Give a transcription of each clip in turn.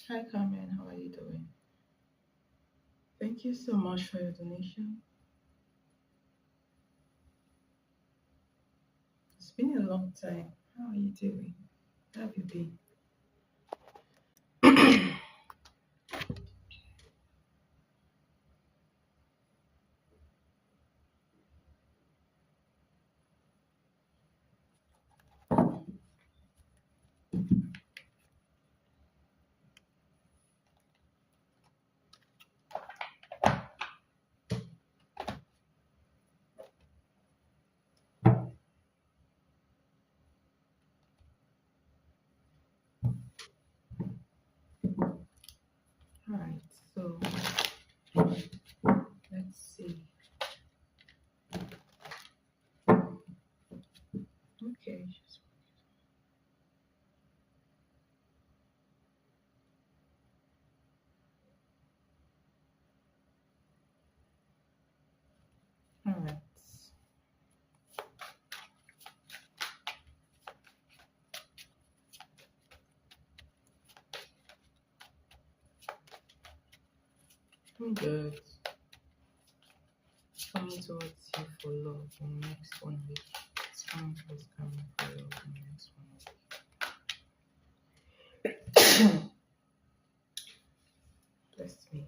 Hi Carmen, how are you doing? Thank you so much for your donation. It's been a long time. How are you doing? How have you been? Alright, so let's see. Okay, alright. I'm good. Coming towards you for love in the next 1 week. Someone was coming for love in the next 1 week. Bless me.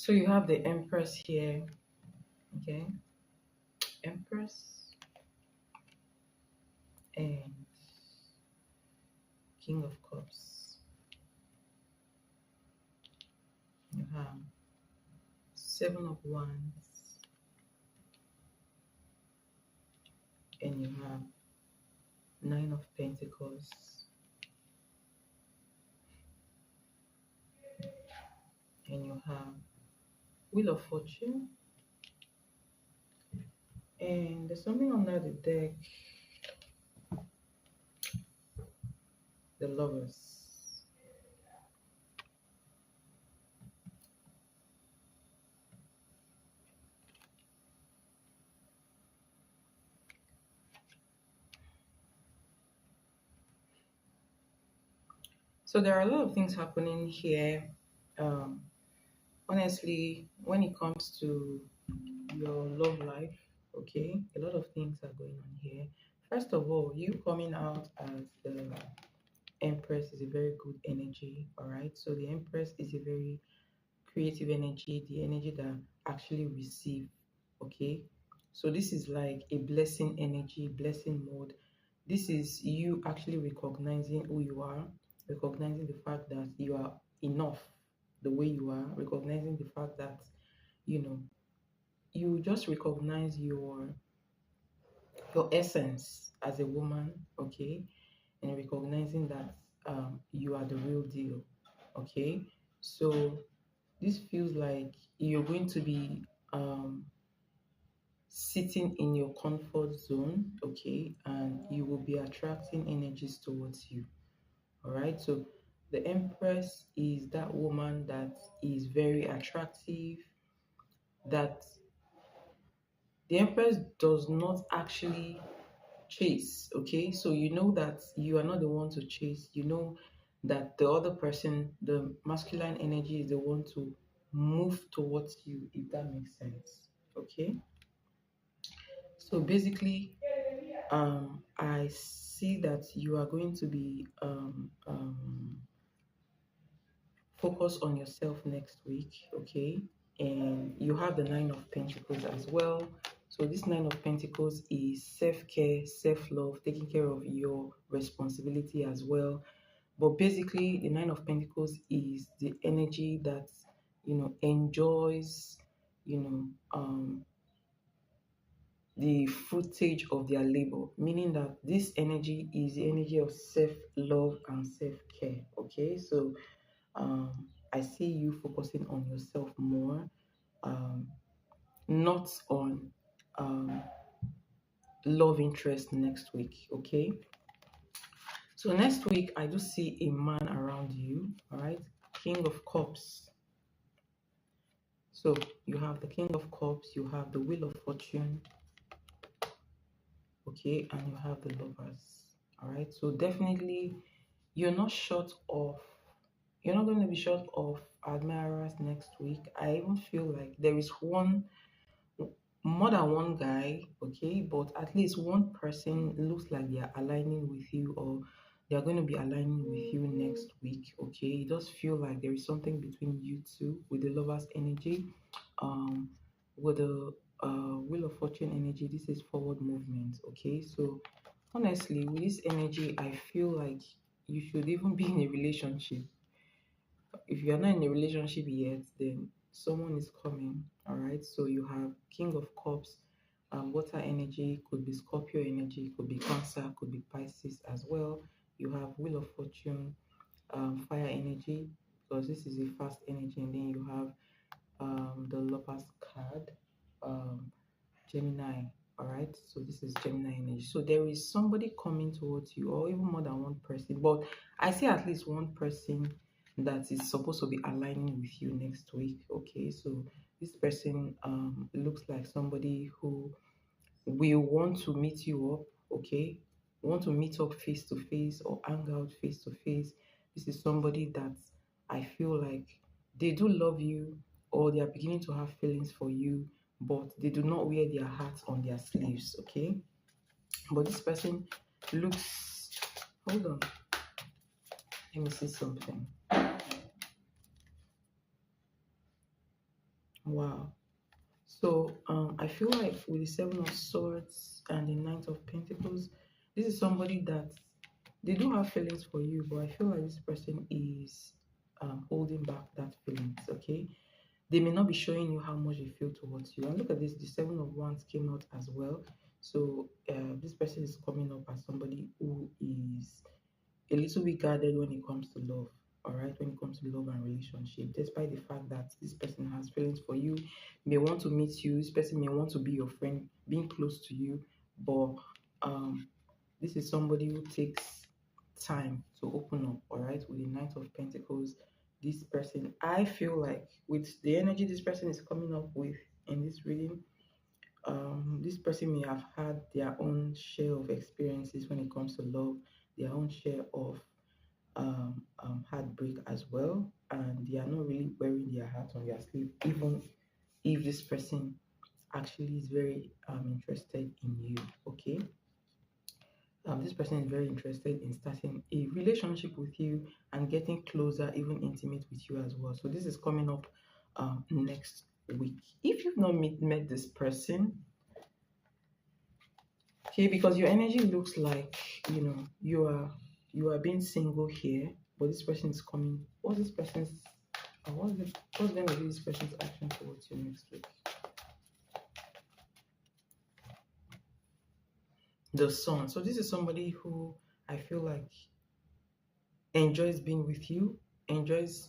So you have the Empress here, okay? Empress and King of Cups. You have Seven of Wands, and you have Nine of Pentacles, and you have Wheel of Fortune, and there's something under the deck, the Lovers. So there are a lot of things happening here. Um, Honestly, when it comes to your love life, okay, a lot of things are going on here. First of all, you coming out as the Empress is a very good energy, all right? So the Empress is a very creative energy, the energy that actually receive, okay? So this is like a blessing energy, blessing mode. This is you actually recognizing who you are, recognizing the fact that you are enough the way you are, recognizing the fact that, you know, you just recognize your essence as a woman, okay, and recognizing that you are the real deal, okay. So this feels like you're going to be sitting in your comfort zone, okay, and you will be attracting energies towards you. All right. So the Empress is that woman that is very attractive, that the Empress does not actually chase. Okay. So you know that you are not the one to chase. You know that the other person, the masculine energy, is the one to move towards you, if that makes sense. Okay. So basically, I see that you are going to be focused on yourself next week, okay? And you have the Nine of Pentacles as well. So this Nine of Pentacles is self-care, self-love, taking care of your responsibility as well. But basically, the Nine of Pentacles is the energy that enjoys, you know, the footage of their labor, meaning that this energy is the energy of self-love and self-care. Okay, so I see you focusing on yourself more, um, not on um, love interest next week. Okay, so next week I do see a man around you. All right, King of Cups. So you have the King of Cups, you have the Wheel of Fortune, okay, and you have the Lovers. All right, so definitely you're not short of, you're not going to be short of admirers next week. I even feel like there is one, more than one guy, okay, but at least one person looks like they are aligning with you, or they are going to be aligning with you next week, okay. It does feel like there is something between you two with the Lovers energy. um with the Wheel of Fortune energy, this is forward movement, okay. So honestly, with this energy, I feel like you should even be in a relationship. If you're not in a relationship yet, then someone is coming. All right. So you have King of Cups, water energy, could be Scorpio energy, could be Cancer, could be Pisces as well. You have Wheel of Fortune, fire energy, because this is a fast energy, and then you have the Lovers card, um, Gemini. All right, so this is Gemini energy. So there is somebody coming towards you, or even more than one person. But I see at least one person that is supposed to be aligning with you next week. Okay, so this person looks like somebody who will want to meet you up. Okay, want to meet up face to face or hang out face to face. This is somebody that I feel like they do love you, or they are beginning to have feelings for you, but they do not wear their hearts on their sleeves. Okay, but this person looks, hold on, let me see something. Wow. So I feel like with the Seven of Swords and the Knight of Pentacles, this is somebody that they do have feelings for you, but I feel like this person is holding back that feelings. Okay, they may not be showing you how much they feel towards you. And look at this, the Seven of Wands came out as well. So this person is coming up as somebody who is a little bit guarded when it comes to love. All right, when it comes to love and relationship, despite the fact that this person has feelings for you, may want to meet you, this person may want to be your friend, being close to you, but this is somebody who takes time to open up. All right, with the Knight of Pentacles, this person, I feel like with the energy this person is coming up with in this reading, this person may have had their own share of experiences when it comes to love, their own share of heartbreak as well, and they are not really wearing their heart on their sleeve, even if this person actually is very interested in you. Okay, this person is very interested in starting a relationship with you and getting closer, even intimate with you as well. So this is coming up next week. If you've not met this person, okay, because your energy looks like you are being single here, but this person is coming. What's this person's what's going to be this person's action towards you next week? The Sun. So this is somebody who I feel like enjoys being with you, enjoys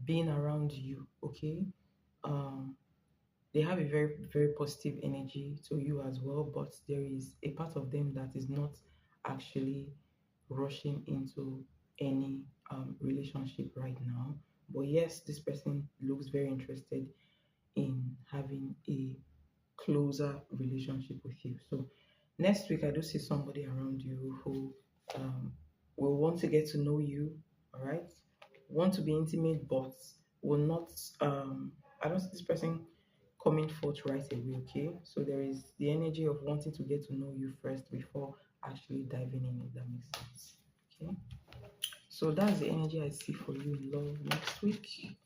being around you. Okay, um, they have a very very positive energy to you as well, but there is a part of them that is not actually rushing into any relationship right now. But yes, this person looks very interested in having a closer relationship with you. So next week, I do see somebody around you who will want to get to know you, all right? Want to be intimate, but will not, I don't see this person coming forth right away. Okay, so there is the energy of wanting to get to know you first before actually diving in, if that makes sense. Okay, so that's the energy I see for you in love next week.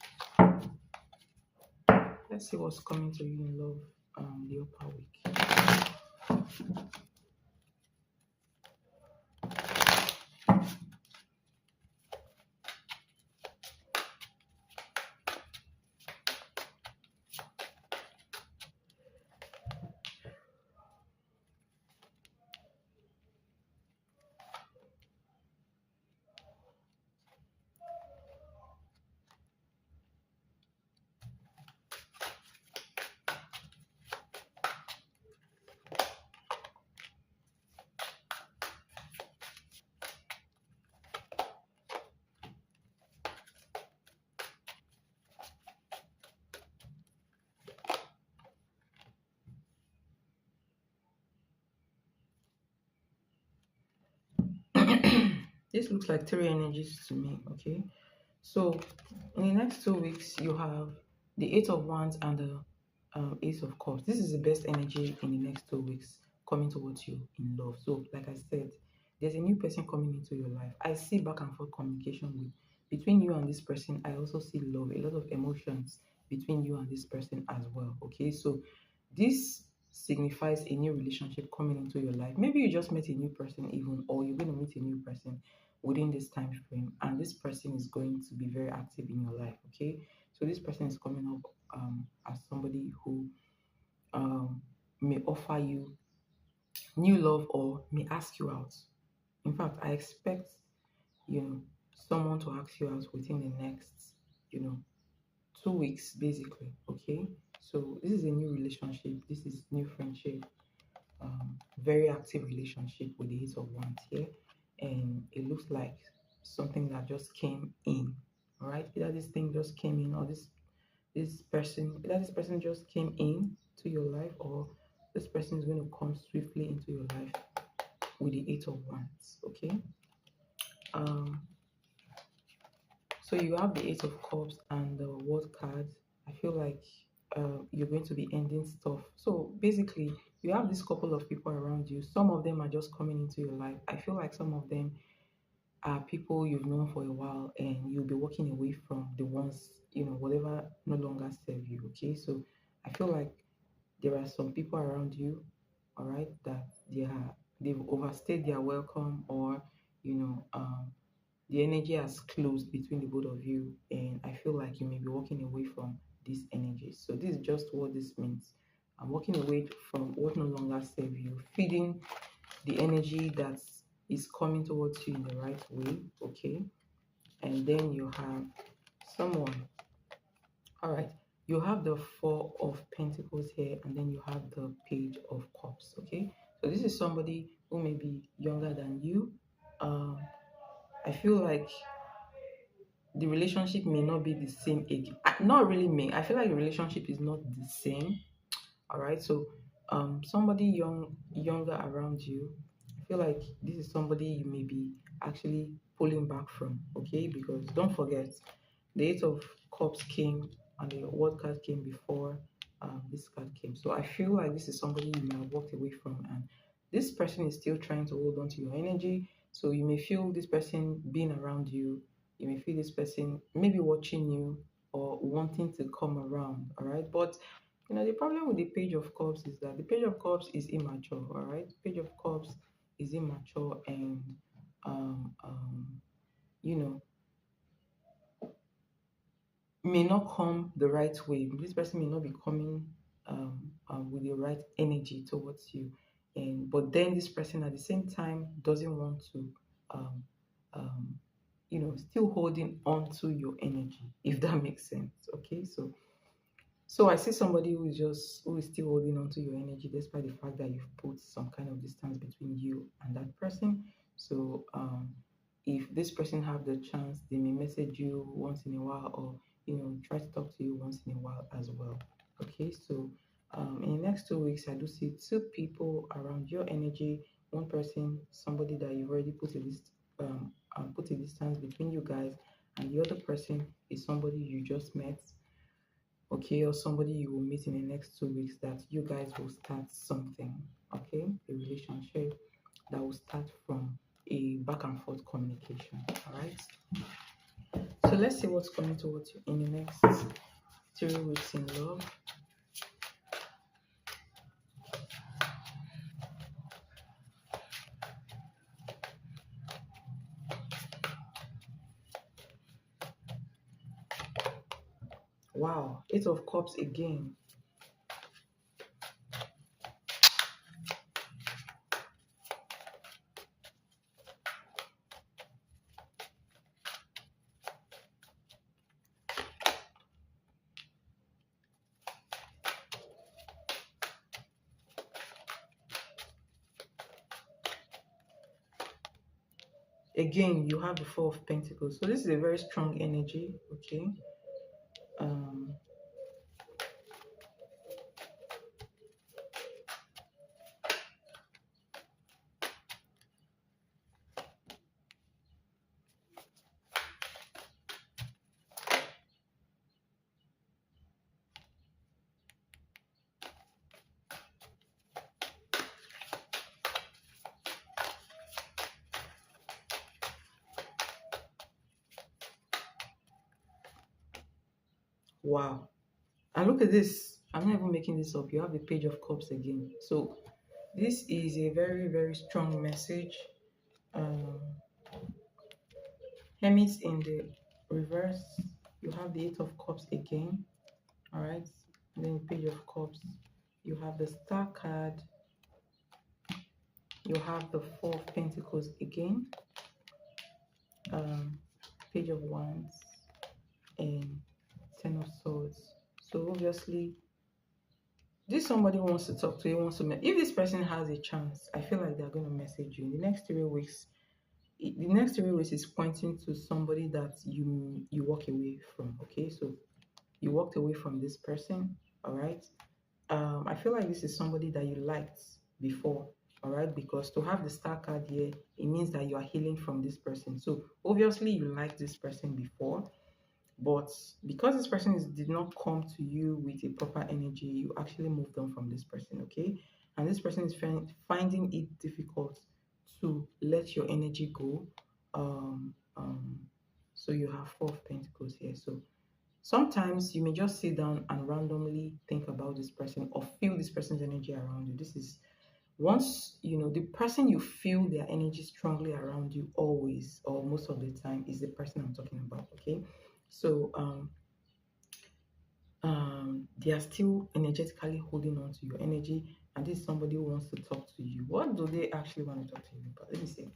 Let's see what's coming to you in love the upper week. This looks like three energies to me. Okay, so in the next 2 weeks, you have the Eight of Wands and the Ace of Cups. This is the best energy in the next 2 weeks coming towards you in love. So, like I said, there's a new person coming into your life. I see back and forth communication with between you and this person. I also see love, a lot of emotions between you and this person as well. Okay, so this signifies a new relationship coming into your life. Maybe you just met a new person, even, or you're going to meet a new person within this time frame, and this person is going to be very active in your life. Okay, so this person is coming up as somebody who um, may offer you new love or may ask you out. In fact, I expect someone to ask you out within the next you know 2 weeks, basically. Okay, so this is a new relationship. This is new friendship. Very active relationship with the Ace of Wands here, and it looks like something that just came in. All right, either this thing just came in, or this person just came in to your life, or this person is going to come swiftly into your life with the Eight of Wands. Okay, um, so you have the Eight of Cups and the World card. I feel like you're going to be ending stuff. So basically, you have this couple of people around you. Some of them are just coming into your life. I feel like some of them are people you've known for a while, and you'll be walking away from the ones, whatever no longer serve you. Okay, so I feel like there are some people around you, all right, that they've overstayed their welcome, or you know, the energy has closed between the both of you, and I feel like you may be walking away from these energies. So this is just what this means. I'm walking away from what no longer serve you, feeding the energy that is coming towards you in the right way. Okay, and then you have someone. All right, you have the Four of Pentacles here, and then you have the Page of Cups. Okay, so this is somebody who may be younger than you. um I feel like the relationship may not be the same age. Not really me. I feel like the relationship is not the same. All right. So somebody younger around you, I feel like this is somebody you may be actually pulling back from. Okay, because don't forget the Eight of Cups came and the World card came before this card came. So I feel like this is somebody you may have walked away from, and this person is still trying to hold on to your energy. So you may feel this person being around you. You may feel this person maybe watching you or wanting to come around. All right, but the problem with the Page of Cups is that the Page of Cups is immature. All right, Page of Cups is immature, and um, um, you know may not come the right way. This person may not be coming with the right energy towards you, and but then this person at the same time doesn't want to, um, um, still holding on to your energy, if that makes sense. Okay, so I see somebody who is still holding on to your energy despite the fact that you've put some kind of distance between you and that person. So if this person have the chance, they may message you once in a while, or try to talk to you once in a while as well. Okay, so in the next 2 weeks, I do see two people around your energy. One person, somebody that you've already put a distance between you guys, and the other person is somebody you just met. okay, or somebody you will meet in the next 2 weeks, that you guys will start something, okay, a relationship that will start from a back and forth communication. All right. So let's see what's coming towards you in the next 3 weeks in love. Wow, Eight of Cups again. Again, you have the Four of Pentacles. So this is a very strong energy, okay? Um, wow. And look at this. I'm not even making this up. You have the Page of Cups again. So this is a very, very strong message. Um, Hermit in the reverse. You have the Eight of Cups again. All right. And then the Page of Cups. You have the Star card. You have the Four of Pentacles again. Um, Page of Wands and Ten of Swords. So obviously, this somebody wants to talk to you, wants to. If this person has a chance, I feel like they're going to message you in the next 3 weeks. The next 3 weeks is pointing to somebody that you walk away from. Okay, so you walked away from this person. All right. I feel like this is somebody that you liked before. All right, because to have the Star card here, it means that you are healing from this person. So obviously, you liked this person before, but because this person did not come to you with a proper energy, you actually moved on from this person, okay? And this person is finding it difficult to let your energy go. Um, um, so you have Four of Pentacles here. So sometimes you may just sit down and randomly think about this person or feel this person's energy around you. This is once you know the person, you feel their energy strongly around you always or most of the time is the person I'm talking about, okay? So they are still energetically holding on to your energy, and this is somebody who wants to talk to you. What do they actually want to talk to you about? Let me see.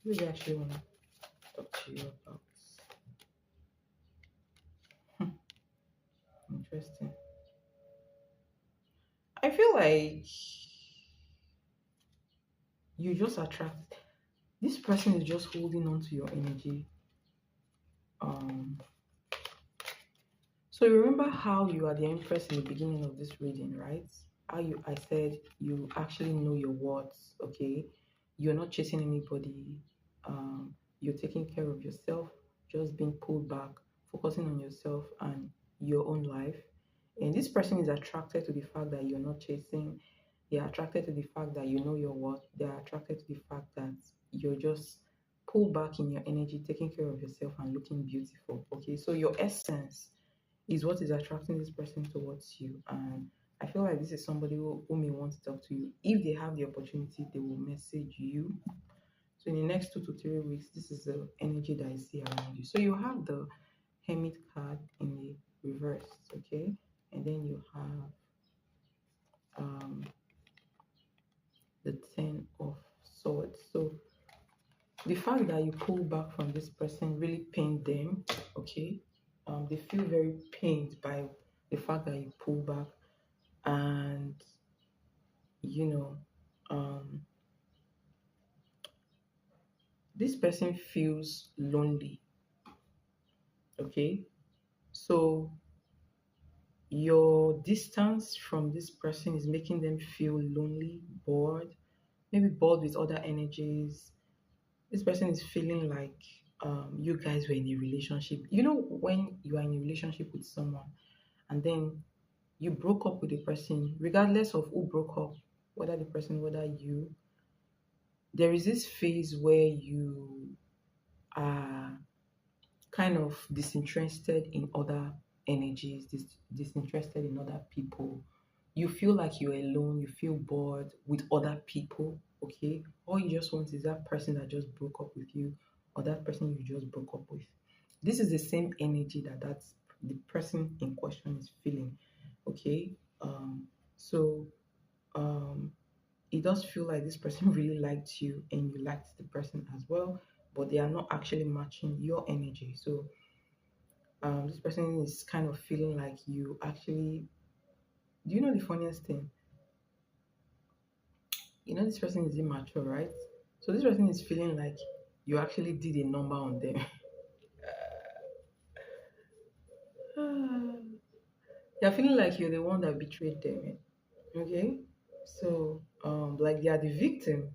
What do they actually want to talk to you about? Interesting. I feel like you just attract this person is just holding on to your energy. Um so you remember how you are the Empress in the beginning of this reading, right? How I said you actually know your words, okay? You're not chasing anybody. You're taking care of yourself, just being pulled back, focusing on yourself and your own life. And this person is attracted to the fact that you're not chasing. They're attracted to the fact that you know your worth. They're attracted to the fact that you're just pulled back in your energy, taking care of yourself and looking beautiful. Okay, so your essence is what is attracting this person towards you. And I feel like this is somebody who may want to talk to you. If they have the opportunity, they will message you. So in the next 2 to 3 weeks, this is the energy that I see around you. So you have the Hermit card in the reverse, okay? And then you have the Ten of Swords. So the fact that you pull back from this person really pained them, okay? They feel very pained by the fact that you pull back, and you know, this person feels lonely, okay? So your distance from this person is making them feel lonely, bored, maybe bored with other energies. This person is feeling like you guys were in a relationship. You know, when you are in a relationship with someone and then you broke up with the person, regardless of who broke up, whether the person, whether you, there is this phase where you are kind of disinterested in other energies, disinterested in other people. You feel like you're alone, you feel bored with other people, okay? All you just want is that person that just broke up with you or that person you just broke up with. This is the same energy that's the person in question is feeling, okay? So um, it does feel like this person really liked you and you liked the person as well, but they are not actually matching your energy. So this person is kind of feeling like you actually, do you know the funniest thing? You know this person is immature, right? So this person is feeling like you actually did a number on them. They're feeling like you're the one that betrayed them. Okay? So like they are the victim.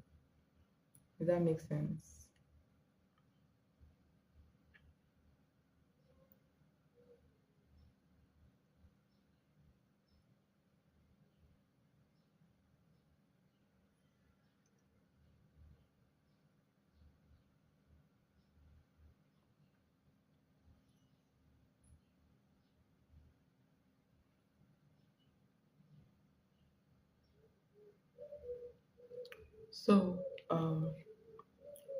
Does that make sense? So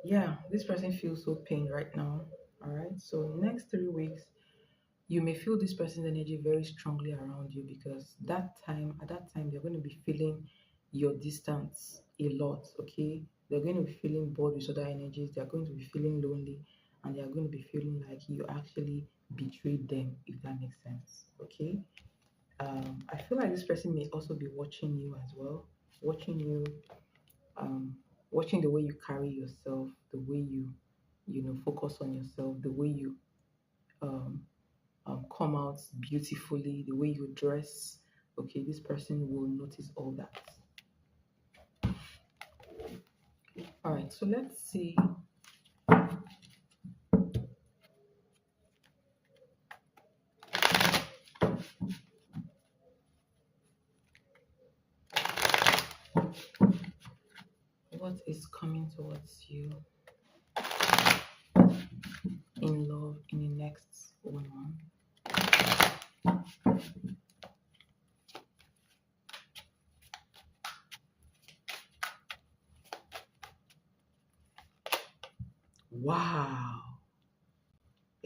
yeah, this person feels so pain right now. All right. So next 3 weeks, you may feel this person's energy very strongly around you because at that time, they're going to be feeling your distance a lot. Okay. They're going to be feeling bored with other energies. They're going to be feeling lonely, and they are going to be feeling like you actually betrayed them. If that makes sense. Okay. I feel like this person may also be watching you as well, watching you um, watching the way you carry yourself, the way you focus on yourself, the way you um, come out beautifully, the way you dress. Okay, this person will notice all that. All right, so let's see. What is coming towards you in love in the next 1 month? Wow.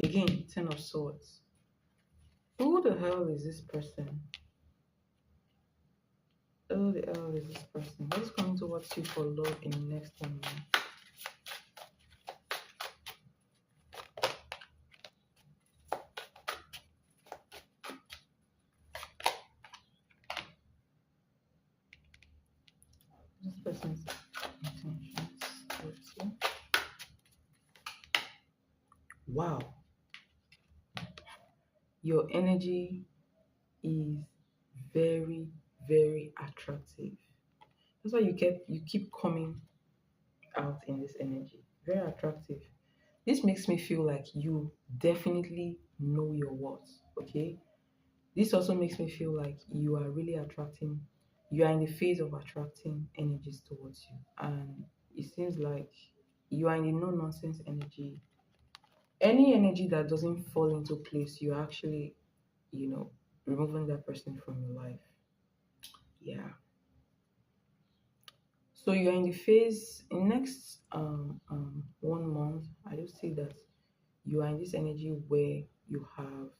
Again, Ten of Swords. Who the hell is this person? Who the hell is this person? What is coming towards you for love in the next 1 month? This person's intentions towards you. Wow, your energy is very, very attractive. That's why you keep coming out in this energy. Very attractive. This makes me feel like you definitely know your worth. Okay. This also makes me feel like you are really attracting. You are in the phase of attracting energies towards you, and it seems like you are in the no nonsense energy. Any energy that doesn't fall into place, you actually, you know, removing that person from your life. Yeah. So you're in the phase in next 1 month. I just see that you are in this energy where you have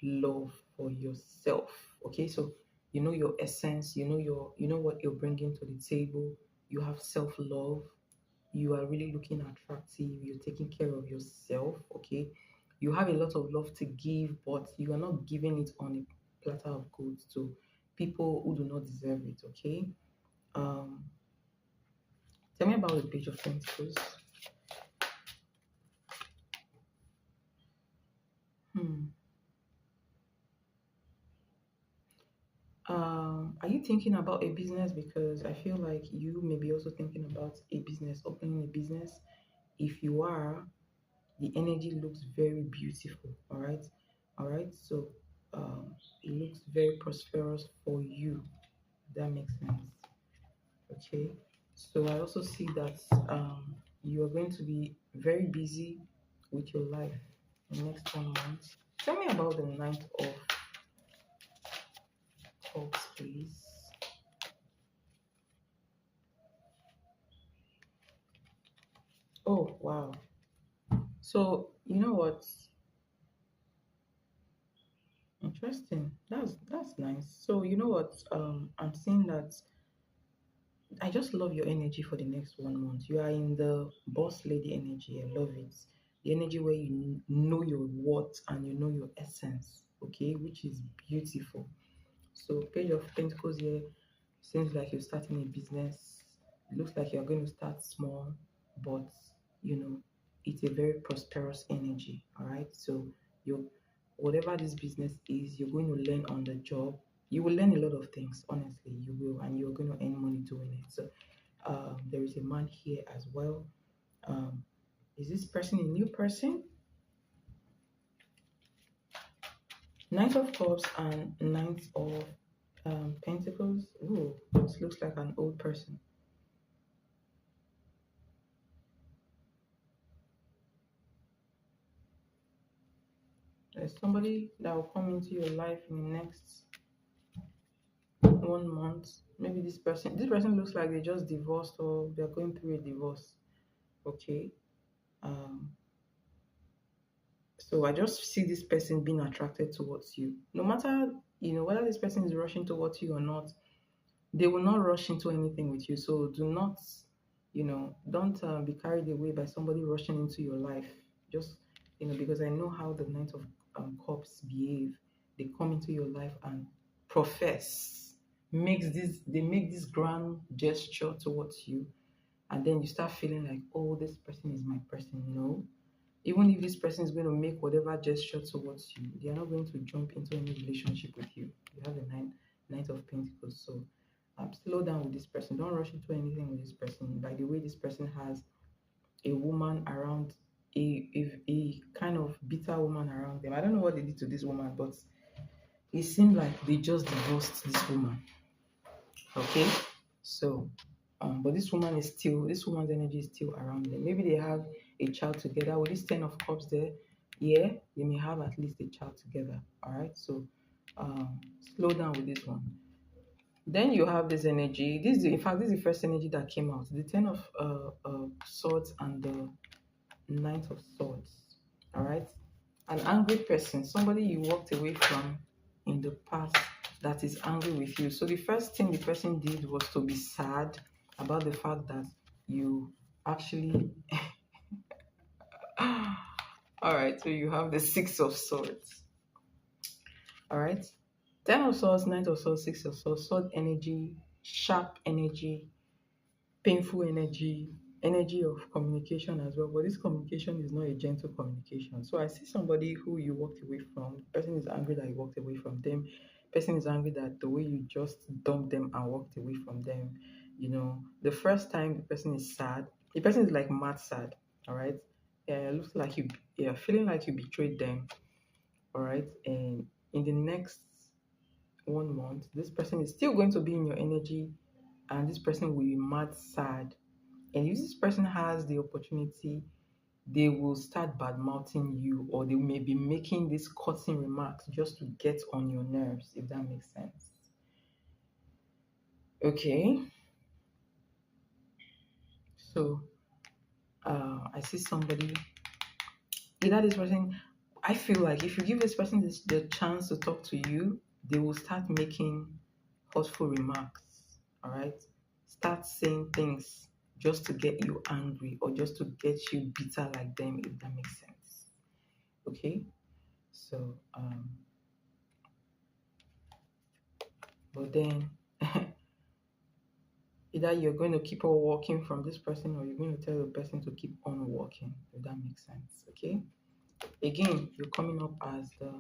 love for yourself. Okay, so you know your essence. You know what you're bringing to the table. You have self love. You are really looking attractive. You're taking care of yourself. Okay, you have a lot of love to give, but you are not giving it on a platter of gold to people who do not deserve it. Okay. Um, Tell me about the Page of Pentacles. Hmm. Are you thinking about a business? Because I feel like you may be also thinking about a business, opening a business. If you are, the energy looks very beautiful. All right. So it looks very prosperous for you. If that makes sense. Okay. So I also see that you are going to be very busy with your life in the next 1 month. Tell me about the Ninth of Cups, please. Oh wow. So you know what? Interesting. That's nice. So you know what? I'm seeing that I just love your energy for the next 1 month. You are in the boss lady energy. I love it. The energy where you know your worth and you know your essence, okay, which is beautiful. So, Page of Pentacles here seems like you're starting a business. It looks like you're going to start small, but you know, it's a very prosperous energy. All right. So, you whatever this business is, you're going to learn on the job. You will learn a lot of things, honestly, you will, and you're going to earn money doing it. So, there is a man here as well. Um, is this person a new person? Knight of Cups and Knight of Pentacles. Ooh, this looks like an old person. There's somebody that will come into your life in the next 1 month. Maybe this person looks like they just divorced or they're going through a divorce. Okay. Um, so I just see this person being attracted towards you. No matter, whether this person is rushing towards you or not, they will not rush into anything with you. So do not, don't be carried away by somebody rushing into your life. Just, because I know how the Knight of Cups behave. They come into your life and profess, they make this grand gesture towards you, and then you start feeling like, oh, this person is my person. No, even if this person is going to make whatever gesture towards you, they are not going to jump into any relationship with you. You have the Knight of Pentacles. So slow down with this person. Don't rush into anything with this person. By the way, this person has a woman around, a kind of bitter woman around them. I don't know what they did to this woman, but it seemed like they just divorced this woman. Okay, so but this woman's energy is still around them. Maybe they have a child together. With this 10 of Cups there, yeah, they may have at least a child together. All right, so slow down with this one. Then you have this energy. In fact, this is the first energy that came out. The Ten of Swords and the Knight of Swords. All right, an angry person, somebody you walked away from in the past that is angry with you. So the first thing the person did was to be sad about the fact that you actually. All right, so you have the Six of Swords. All right, Ten of Swords, Knight of Swords, Six of Swords, sword energy, sharp energy, painful energy of communication as well. But this communication is not a gentle communication. So I see somebody who you walked away from. The person is angry that you walked away from them. The person is angry that the way you just dumped them and walked away from them. The first time the person is sad, the person is like mad sad. All right. Yeah, it looks like feeling like you betrayed them. All right. And in the next 1 month, this person is still going to be in your energy, and this person will be mad sad. And if this person has the opportunity, they will start bad mouthing you, or they may be making these cutting remarks just to get on your nerves, if that makes sense. Okay. So I see somebody, either this person, I feel like if you give this person the chance to talk to you, they will start making hurtful remarks. All right. Start saying things just to get you angry or just to get you bitter like them, if that makes sense. Okay. So but then either you're going to keep on walking from this person, or you're going to tell the person to keep on walking, if that makes sense. Okay. Again, you're coming up as the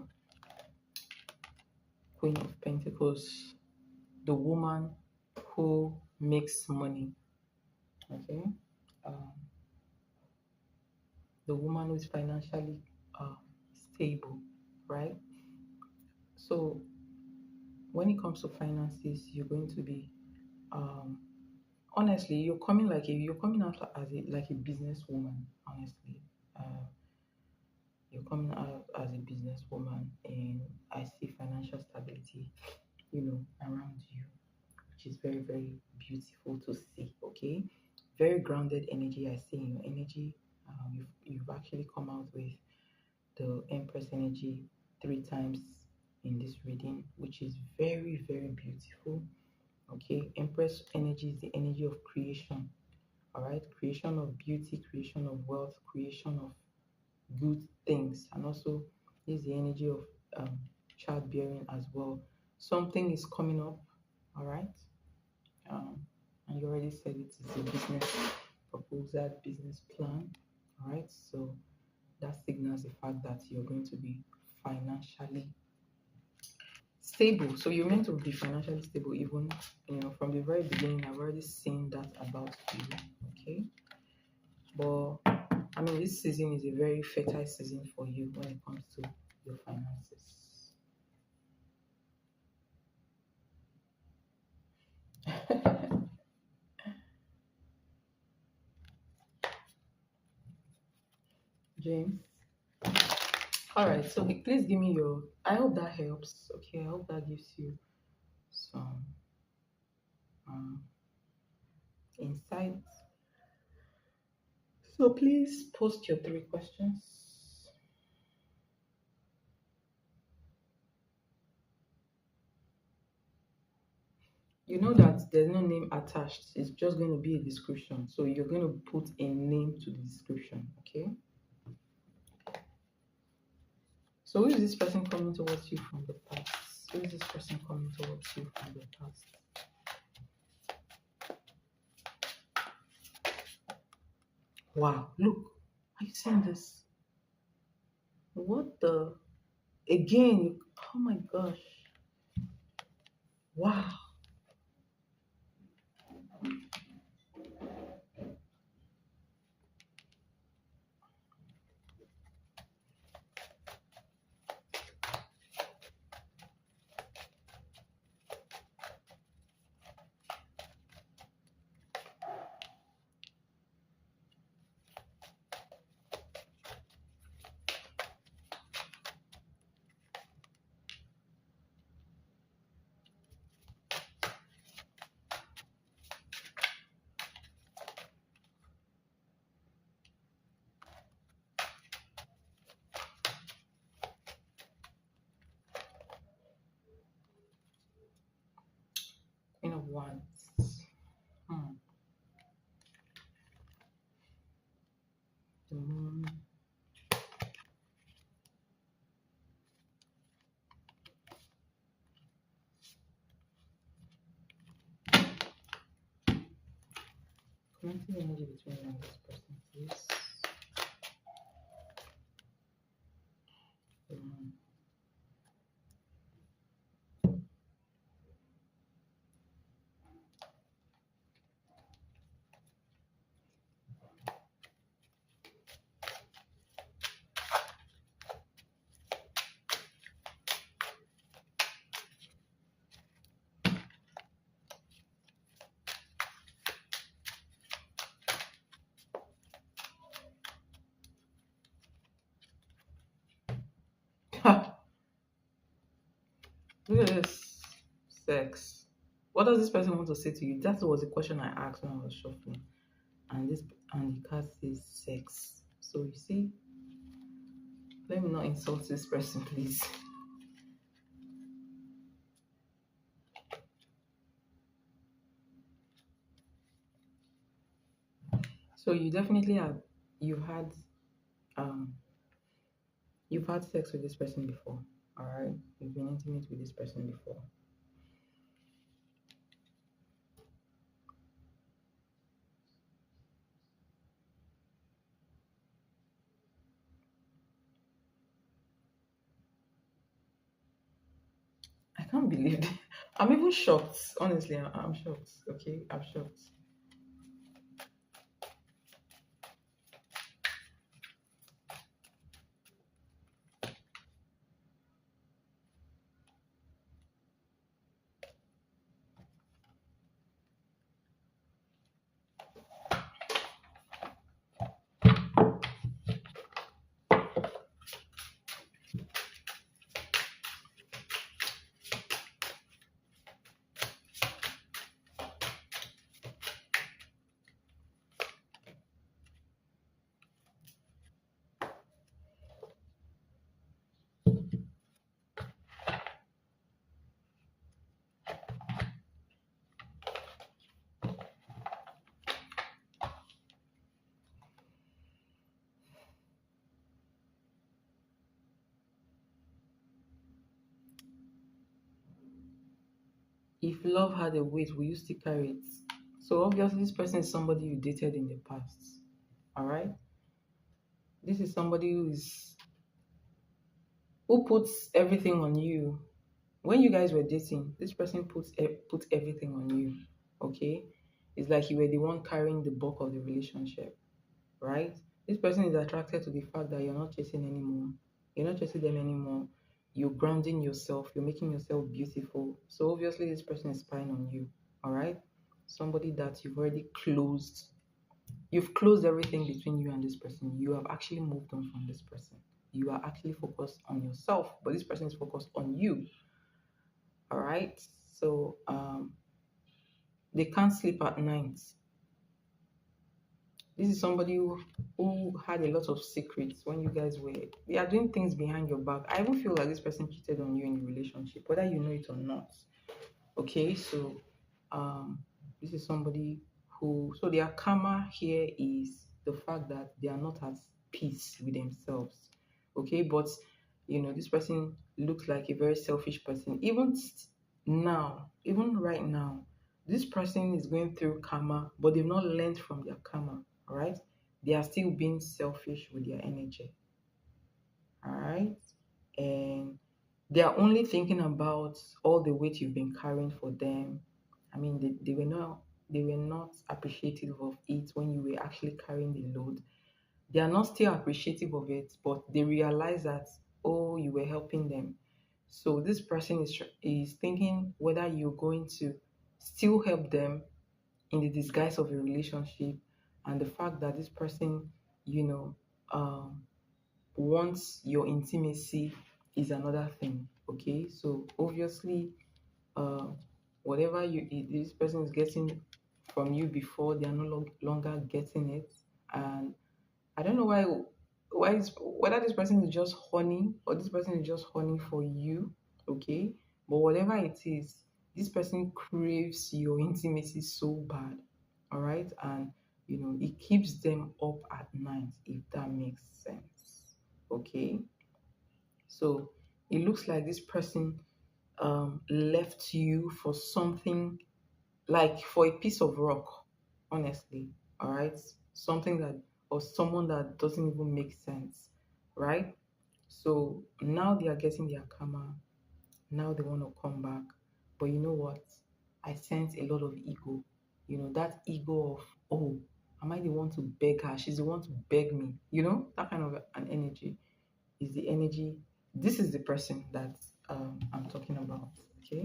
Queen of Pentacles, the woman who makes money. Okay. um, the woman who is financially uh, stable, right? So when it comes to finances, you're going to be um, honestly, you're coming out as a like a businesswoman. Honestly, uh, you're coming out as a businesswoman, and I see financial stability, around you, which is very, very beautiful to see. Okay, very grounded energy. I see in your energy. You've actually come out with the Empress energy 3 times in this reading, which is very, very beautiful. Okay, Empress energy is the energy of creation. All right, creation of beauty, creation of wealth, creation of good things, and also is the energy of um, childbearing as well. Something is coming up. All right, um, and you already said it is a business proposal, business plan. All right, so that signals the fact that you're going to be financially stable. So you're meant to be financially stable, even from the very beginning. I've already seen that about you. Okay, but I mean, this season is a very fertile season for you when it comes to your finances. James. All right, so please give me your. I hope that helps. Okay, I hope that gives you some um, insight. So please post your 3 questions. You know that there's no name attached. It's just going to be a description. So you're going to put a name to the description. Okay. So who is this person coming towards you from the past? Who is this person coming towards you from the past? Wow, look. Are you seeing this? What the? Again, oh my gosh. Wow. Queen of Wands. Hmm. The Moon. Commenting the energy between you and this person, please. The Moon. Look at this. Sex. What does this person want to say to you? That was the question I asked when I was shuffling. And the card says sex. So you see, let me not insult this person, please. So you definitely have you've had um you've had sex with this person before. Alright? You've been intimate with this person before. I can't believe it. I'm even shocked. Honestly, I'm shocked. Okay, I'm shocked. If love had a weight, will you still carry it? So obviously, this person is somebody you dated in the past. All right. This is somebody who puts everything on you. When you guys were dating, this person puts everything on you. Okay, it's like you were the one carrying the bulk of the relationship, right? This person is attracted to the fact that you're not chasing anymore. You're not chasing them anymore. You're grounding yourself. You're making yourself beautiful. So obviously, this person is spying on you. All right, somebody that you've already closed. You've closed everything between you and this person. You have actually moved on from this person. You are actually focused on yourself, but this person is focused on you. All right. So they can't sleep at night. This is somebody who had a lot of secrets when you guys were they are doing things behind your back. I even feel like this person cheated on you in a relationship, whether you know it or not. Okay, so um this is somebody who so their karma here is the fact that they are not at peace with themselves. Okay, but this person looks like a very selfish person. Now, even right now, this person is going through karma, but they've not learned from their karma. All right, they are still being selfish with their energy. All right, and they are only thinking about all the weight you've been carrying for them. I mean, they were not appreciative of it when you were actually carrying the load. They are not still appreciative of it, but they realize that, oh, you were helping them. So this person is thinking whether you're going to still help them in the disguise of a relationship, and the fact that this person, you know, um, wants your intimacy is another thing. Okay, so obviously, uh, whatever this person is getting from you before, they are no longer getting it, and I don't know whether this person is just honey or this person is just honey for you. Okay, but whatever it is, this person craves your intimacy so bad. All right, and it keeps them up at night, if that makes sense. Okay, so it looks like this person left you for something, like for a piece of rock, honestly. All right, something that or someone that doesn't even make sense, right? So now they are getting their karma. Now they want to come back, but you know what? I sense a lot of ego. That ego of, oh, am I the one to beg her? She's the one to beg me. That kind of an energy is the energy. This is the person that I'm talking about. Okay.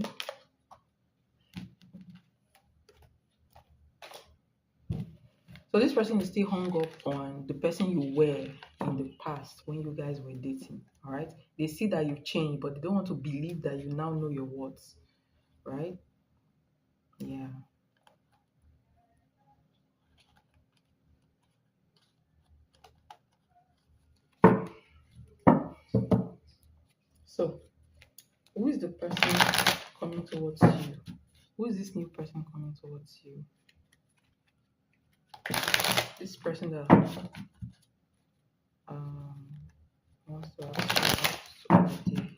So this person is still hung up on the person you were in the past when you guys were dating. All right. They see that you've changed, but they don't want to believe that you now know your words. Right? Yeah. So who is the person coming towards you? Who is this new person coming towards you? This person that um wants to ask you out already.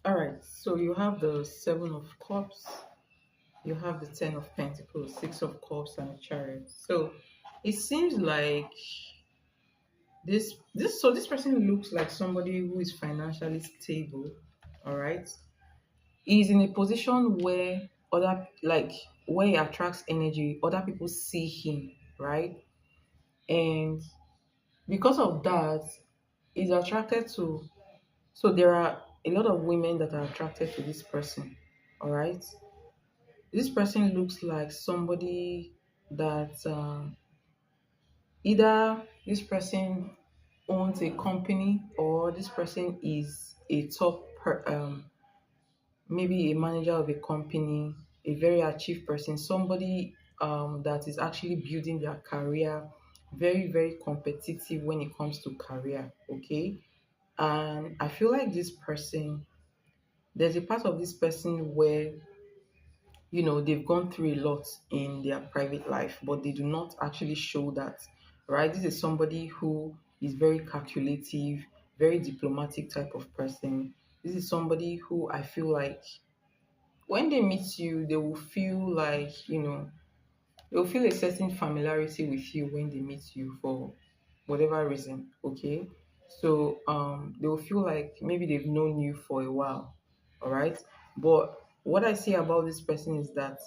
All right, so you have the Seven of Cups, you have the Ten of Pentacles, Six of Cups, and the Chariot. So it seems like this person looks like somebody who is financially stable. All right, he's in a position where other like where he attracts energy, other people see him, right? And because of that, he's attracted to. So there are a lot of women that are attracted to this person. All right, this person looks like somebody that either this person owns a company or this person is a maybe a manager of a company, a very achieved person, somebody that is actually building their career, very, very competitive when it comes to career. Okay. And I feel like this person, there's a part of this person where they've gone through a lot in their private life, but they do not actually show that, right? This is somebody who is very calculative, very diplomatic type of person. This is somebody who I feel like when they meet you, they will feel like, they'll feel a certain familiarity with you when they meet you for whatever reason, okay? So they will feel like maybe they've known you for a while, all right? But what I see about this person is that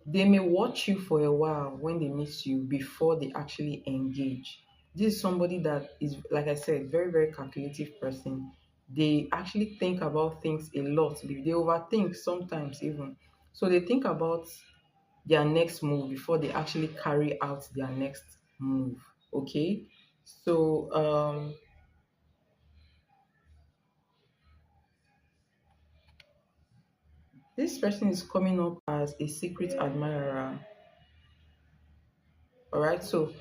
they may watch you for a while when they meet you before they actually engage. This is somebody that is, like I said, very, very calculative person. They actually think about things a lot. They overthink sometimes even. So they think about their next move before they actually carry out their next move. Okay. So this person is coming up as a secret admirer. All right. So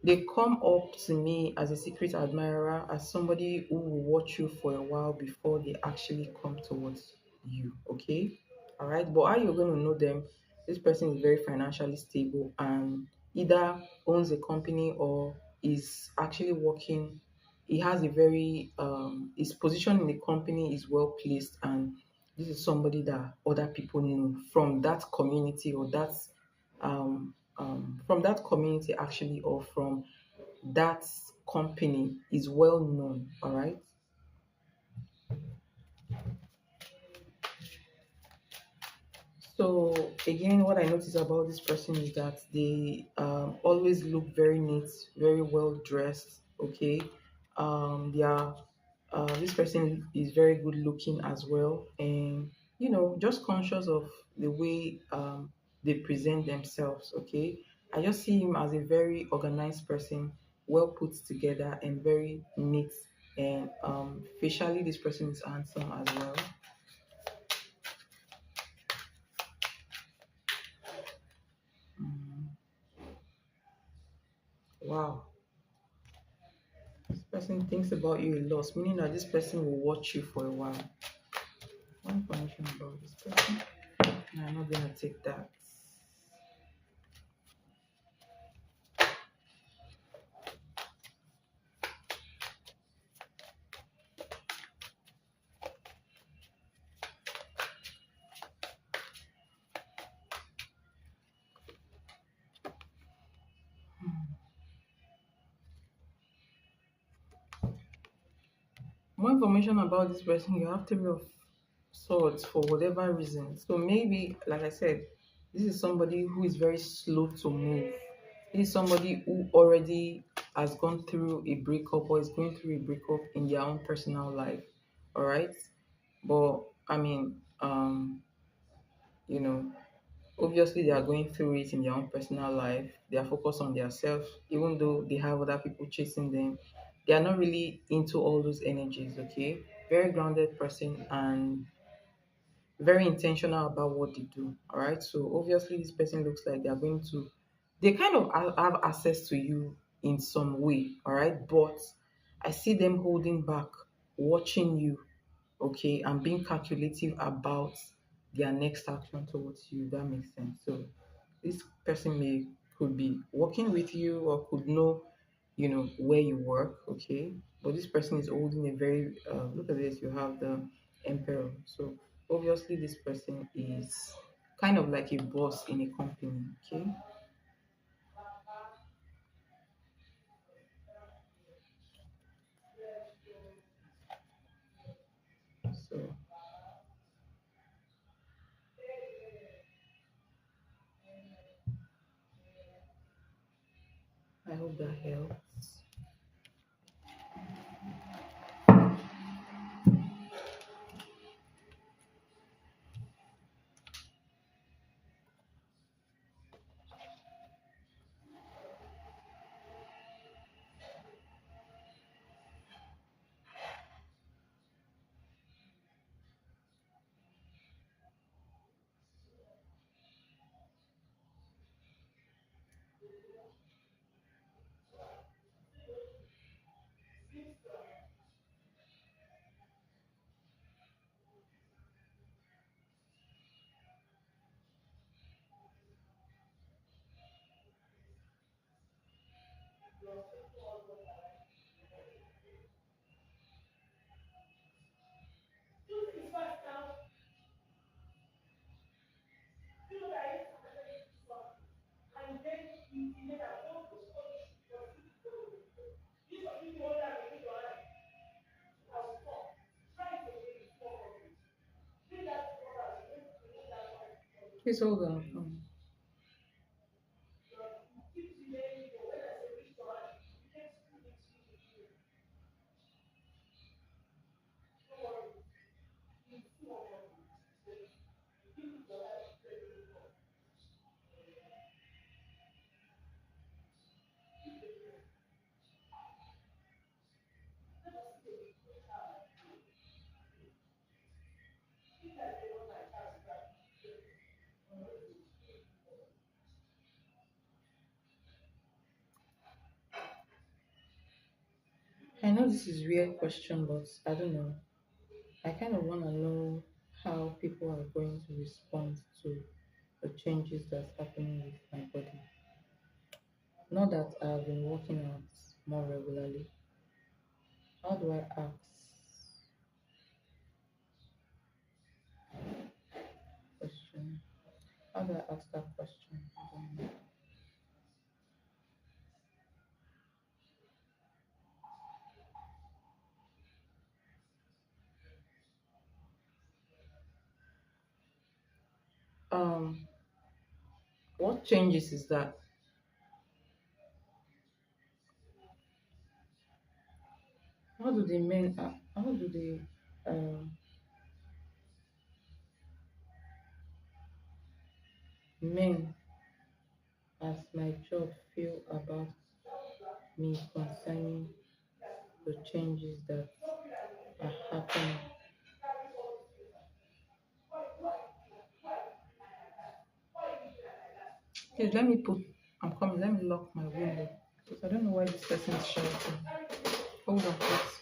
they come up to me as a secret admirer, as somebody who will watch you for a while before they actually come towards you. Okay. All right. But how you're going to know them? This person is very financially stable and either owns a company or is actually working. He has a very his position in the company is well placed, and this is somebody that other people know from that community or from that community actually, or from that company, is well known. All right. So again, what I notice about this person is that they always look very neat, very well dressed. Okay, they are this person is very good looking as well, and just conscious of the way they present themselves. Okay, I just see him as a very organized person, well put together, and very neat. And facially, this person is handsome as well. Mm, wow. This person thinks about you a lot, meaning that this person will watch you for a while. What information about this person? No, I'm not gonna take that. More information about this person, you have Three of Swords for whatever reason. So maybe, like I said, this is somebody who is very slow to move. This is somebody who already has gone through a breakup or is going through a breakup in their own personal life. All right. But I mean, you know, obviously they are going through it in their own personal life. They are focused on themselves, even though they have other people chasing them. They are not really into all those energies. Okay, very grounded person and very intentional about what they do. All right, so obviously this person looks like they are going to, they kind of have access to you in some way. All right, but I see them holding back, watching you, okay, and being calculative about their next action towards you. That makes sense. So this person may could be working with you or could know where you work, okay? But this person is holding a very look at this. You have the emperor, so obviously this person is kind of like a boss in a company, okay? So I hope that helps. Please hold on. I know this is a weird question, but I don't know. I kind of want to know how people are going to respond to the changes that's happening with my body. Not that I've been working out more regularly. How do I ask question? How do I ask that question? I don't know. Um, what changes is that? How do the men? How do the um, men as my job feel about me concerning the changes that are happening? Please let me put. I'm coming. Let me lock my window because I don't know why this person is shouting. Hold on, please.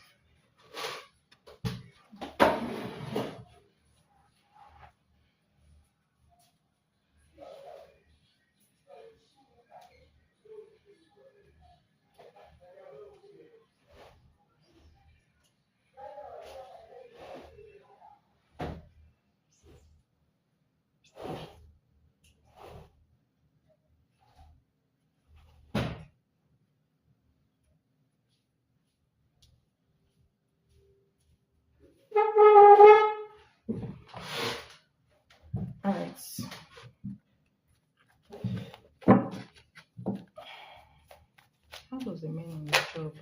All right. How does the man on the job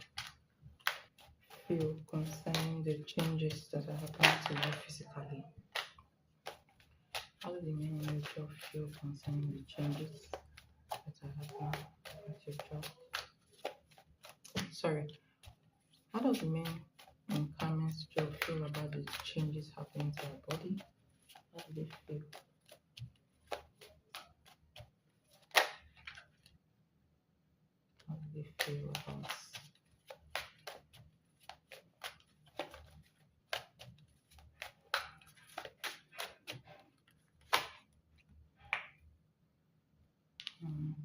feel concerning the changes that are happening to you physically? How do the men on your job feel concerning the changes that are happening at your job? Sorry. How does the men in Carmen's job feel about the changes happening to her body? How do they feel? How do they feel about? um,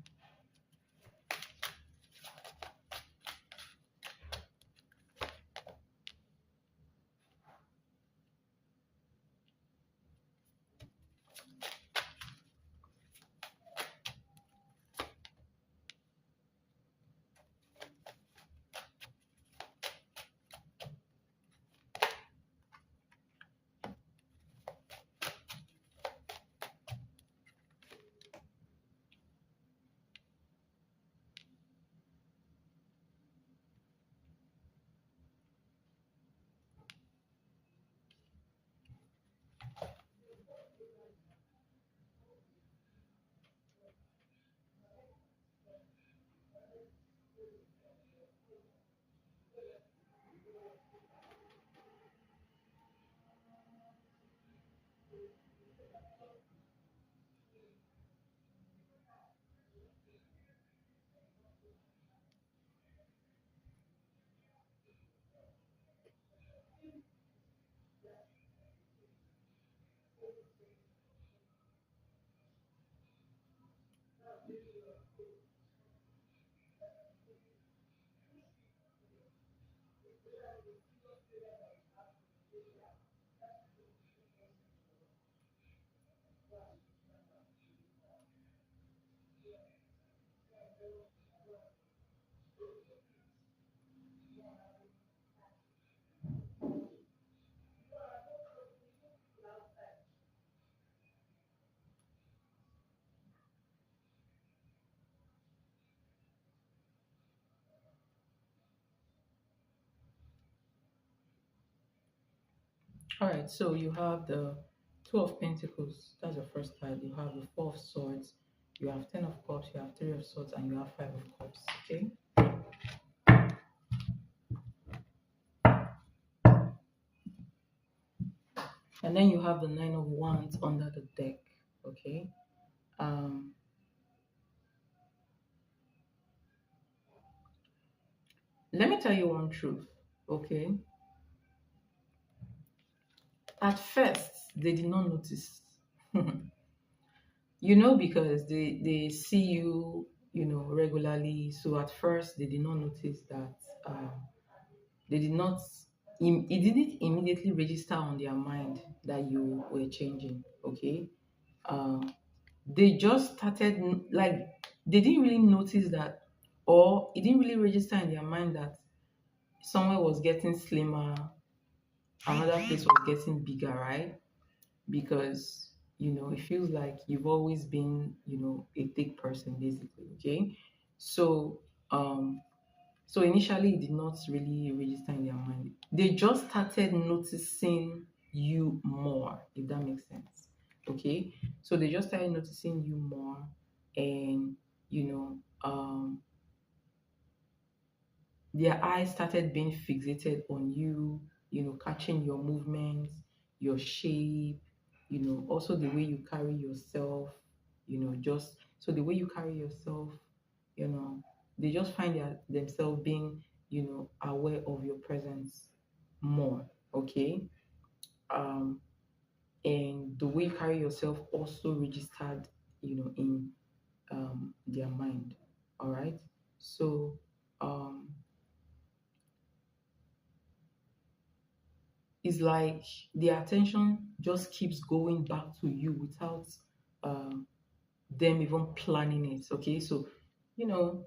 All right, so you have the Two of Pentacles. That's your first card. You have the Four of Swords. You have Ten of Cups. You have Three of Swords, and you have Five of Cups. Okay. And then you have the Nine of Wands under the deck. Okay. Um, Let me tell you one truth. Okay. At first, they did not notice. Because they see you, regularly. So at first, they did not notice that. They did not. It didn't immediately register on their mind that you were changing. Okay. Um, they just started like they didn't really notice that, or it didn't really register in their mind that somewhere was getting slimmer, another place was getting bigger, right? Because it feels like you've always been a thick person basically. Okay. So um so initially it did not really register in their mind. They just started noticing you more, if that makes sense. Okay. So they just started noticing you more, and you know um their eyes started being fixated on you, catching your movements, your shape, also the way you carry yourself, just so the way you carry yourself, you know, they just find themselves being, aware of your presence more, okay? Um, and the way you carry yourself also registered, in their mind, all right? So, um, it's like their attention just keeps going back to you without um, them even planning it. Okay, so you know,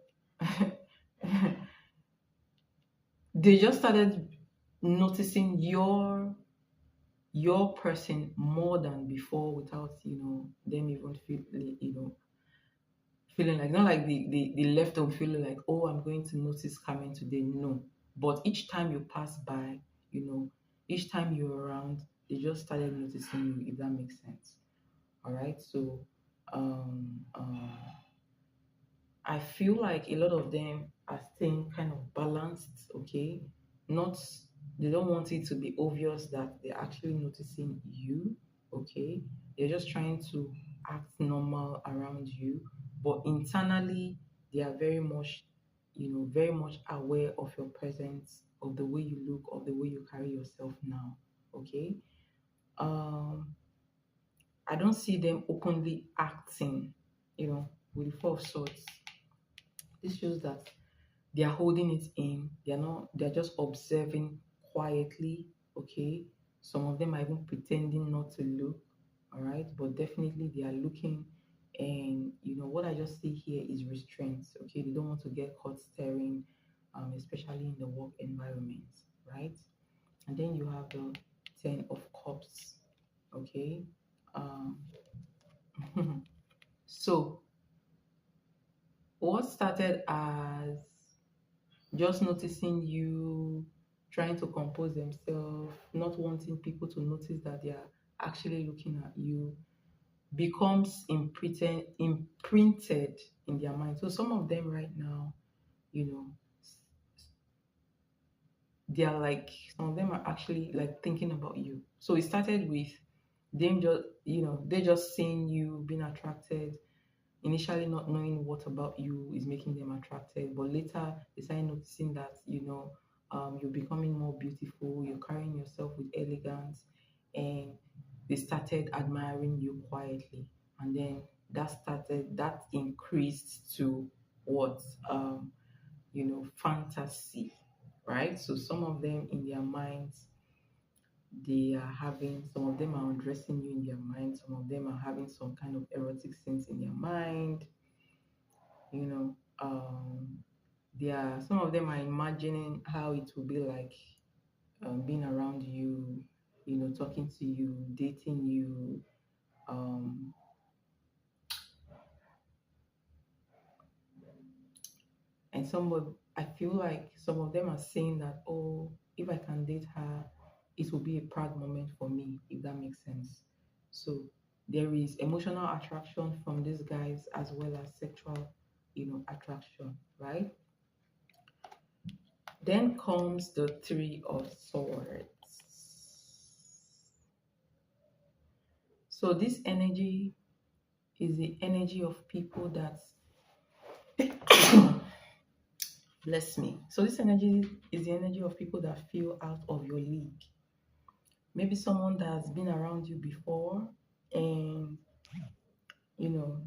they just started noticing your person more than before without them even feeling like, not like they left them feeling like, oh, I'm going to notice Carmen today. No. But each time you pass by, you know, each time you're around, they just started noticing you, if that makes sense. All right. So I feel like a lot of them are staying kind of balanced, okay? Not They don't want it to be obvious that they're actually noticing you, okay? They're just trying to act normal around you, but internally they are very much, very much aware of your presence, of the way you look, of the way you carry yourself now, okay? Um, I don't see them openly acting, with the Four of Swords. This shows that they are holding it in. They're just observing quietly, okay? Some of them are even pretending not to look, all right? But definitely they are looking. And what I just see here is restraint, okay? They don't want to get caught staring, especially in the work environment, right? And then you have the Ten of Cups, okay? Um, so what started as just noticing you, trying to compose themselves, not wanting people to notice that they are actually looking at you, becomes imprinted in their mind. So some of them right now, you know, they are like, some of them are actually like thinking about you. So it started with them just, they just seeing you, being attracted, initially not knowing what about you is making them attracted, but later they started noticing that you're becoming more beautiful, you're carrying yourself with elegance, and they started admiring you quietly. And then that increased to what fantasy. right? So some of them in their minds, they are having, some of them are undressing you in their mind, some of them are having some kind of erotic scenes in their mind, you know. They are, some of them are imagining how it will be like, being around you, talking to you, dating you. Um, and I feel like some of them are saying that, oh, if I can date her, it will be a proud moment for me, if that makes sense. So there is emotional attraction from these guys as well as sexual, attraction, right? Then comes the Three of Swords. So this energy is the energy of people that bless me. So this energy is the energy of people that feel out of your league. Maybe someone that has been around you before, and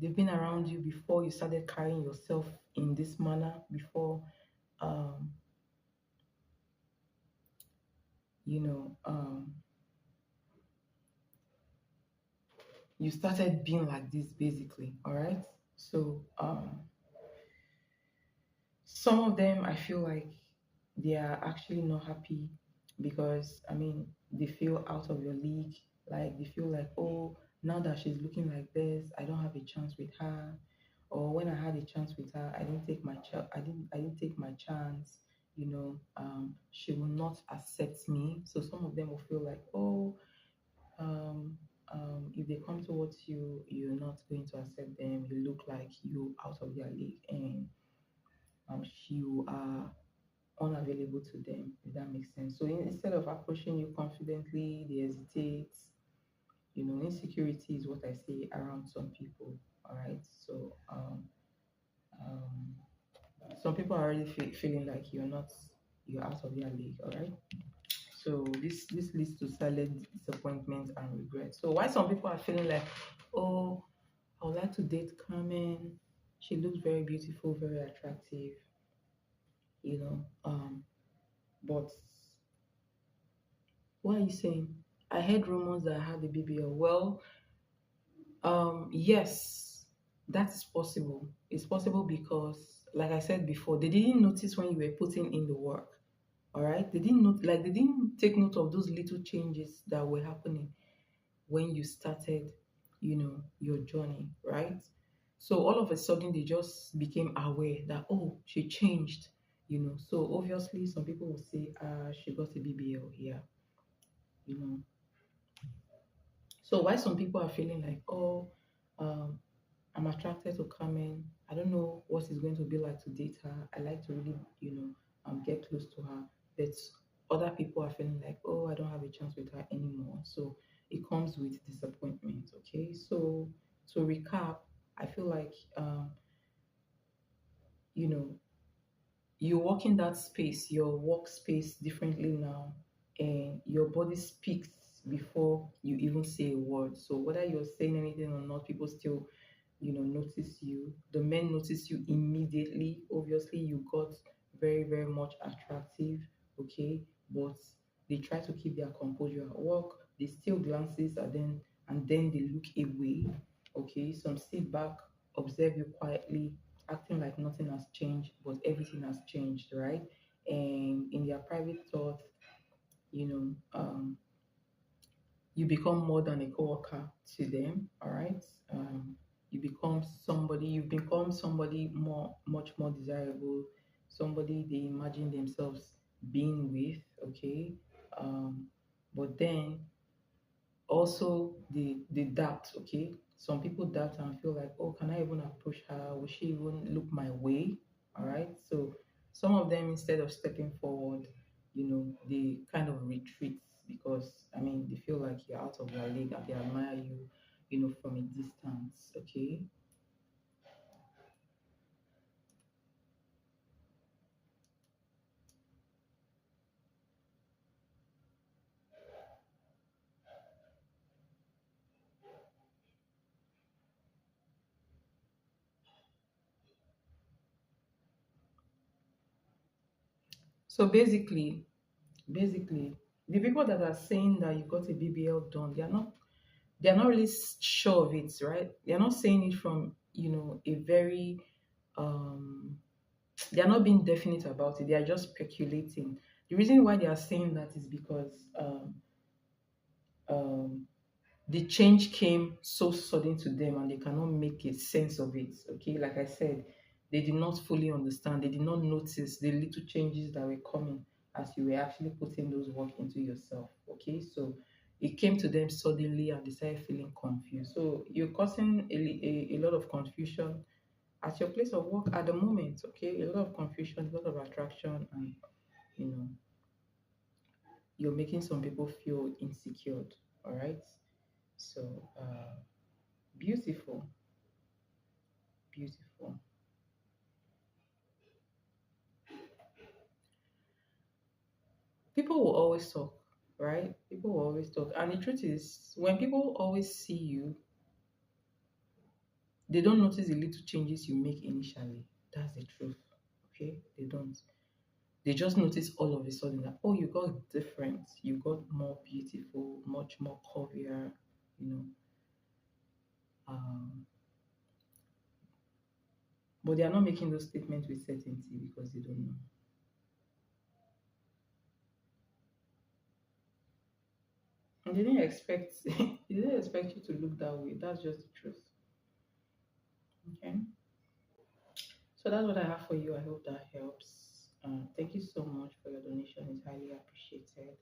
they've been around you before you started carrying yourself in this manner, before um you know um you started being like this, basically. All right. So some of them, I feel like they are actually not happy because, I mean, they feel out of your league. Like they feel like, oh, now that she's looking like this, I don't have a chance with her. Or when I had a chance with her, I didn't take my chance. She will not accept me. So some of them will feel like, oh, um, if they come towards you, you're not going to accept them. You look like you out of their league, and you are unavailable to them, if that makes sense. So instead of approaching you confidently, they hesitate. Insecurity is what I say around some people. All right. So um, some people are already feeling like you're out of their league. All right. So this leads to silent disappointment and regret. So why some people are feeling like, oh, I would like to date Carmen. She looks very beautiful, very attractive. You know, but what are you saying? I heard rumors that I had a BBL. Well, yes, that is possible. It's possible because, like I said before, they didn't notice when you were putting in the work. All right, they didn't they didn't take note of those little changes that were happening when you started, your journey, right? So all of a sudden, they just became aware that, oh, she changed. So obviously, some people will say, she got a BBL here. You know, So why some people are feeling like, oh, um, I'm attracted to Carmen. I don't know what it's going to be like to date her. I like to really, get close to her. But other people are feeling like, oh, I don't have a chance with her anymore. So it comes with disappointment. Okay. So to recap, I feel like, you know, you walk in that space, your workspace differently now, and your body speaks before you even say a word. So whether you're saying anything or not, people still, notice you. The men notice you immediately. Obviously, you got very, very much attractive, okay, but they try to keep their composure at work. They still glances at them, and then they look away. Okay, some sit back, observe you quietly, acting like nothing has changed, but everything has changed, right? And in their private thought, you know, um, you become more than a coworker to them. All right. You become somebody much more desirable, somebody they imagine themselves being with. Okay. um, but then also the doubt. Okay, some people doubt and feel like, oh, can I even approach her? Will she even look my way? All right. So some of them, instead of stepping forward, they kind of retreat, because, I mean, they feel like you're out of their league and they admire you, from a distance. Okay. So basically, the people that are saying that you got a BBL done, they're not really sure of it, right? They're not saying it from a very um they're not being definite about it. They are just speculating. The reason why they are saying that is because um the change came so sudden to them and they cannot make a sense of it. Okay, like I said, they did not fully understand, they did not notice the little changes that were coming as you were actually putting those work into yourself. Okay, so it came to them suddenly and they started feeling confused. So you're causing a lot of confusion at your place of work at the moment. Okay, a lot of confusion, a lot of attraction, and you know you're making some people feel insecure. All right, so beautiful. Beautiful. People will always talk, right? People will always talk. And the truth is, when people always see you, they don't notice the little changes you make initially. That's the truth. Okay? They don't. They just notice all of a sudden that, oh, you got different. You got more beautiful, much more curvier, you know. Um, but they are not making those statements with certainty because they don't know. And they didn't expect they didn't expect you to look that way. That's just the truth. Okay. So that's what I have for you. I hope that helps. Thank you so much for your donation. It's highly appreciated.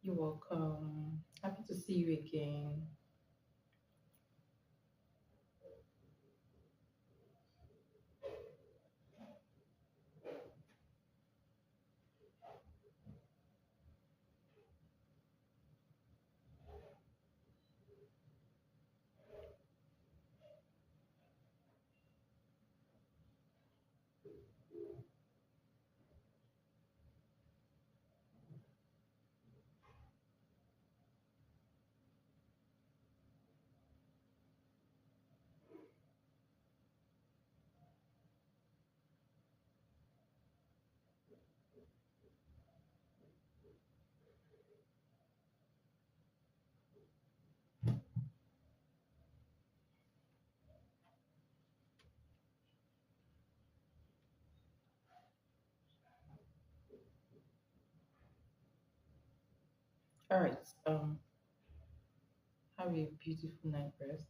You're welcome. Happy to see you again. All right. Have a beautiful night rest.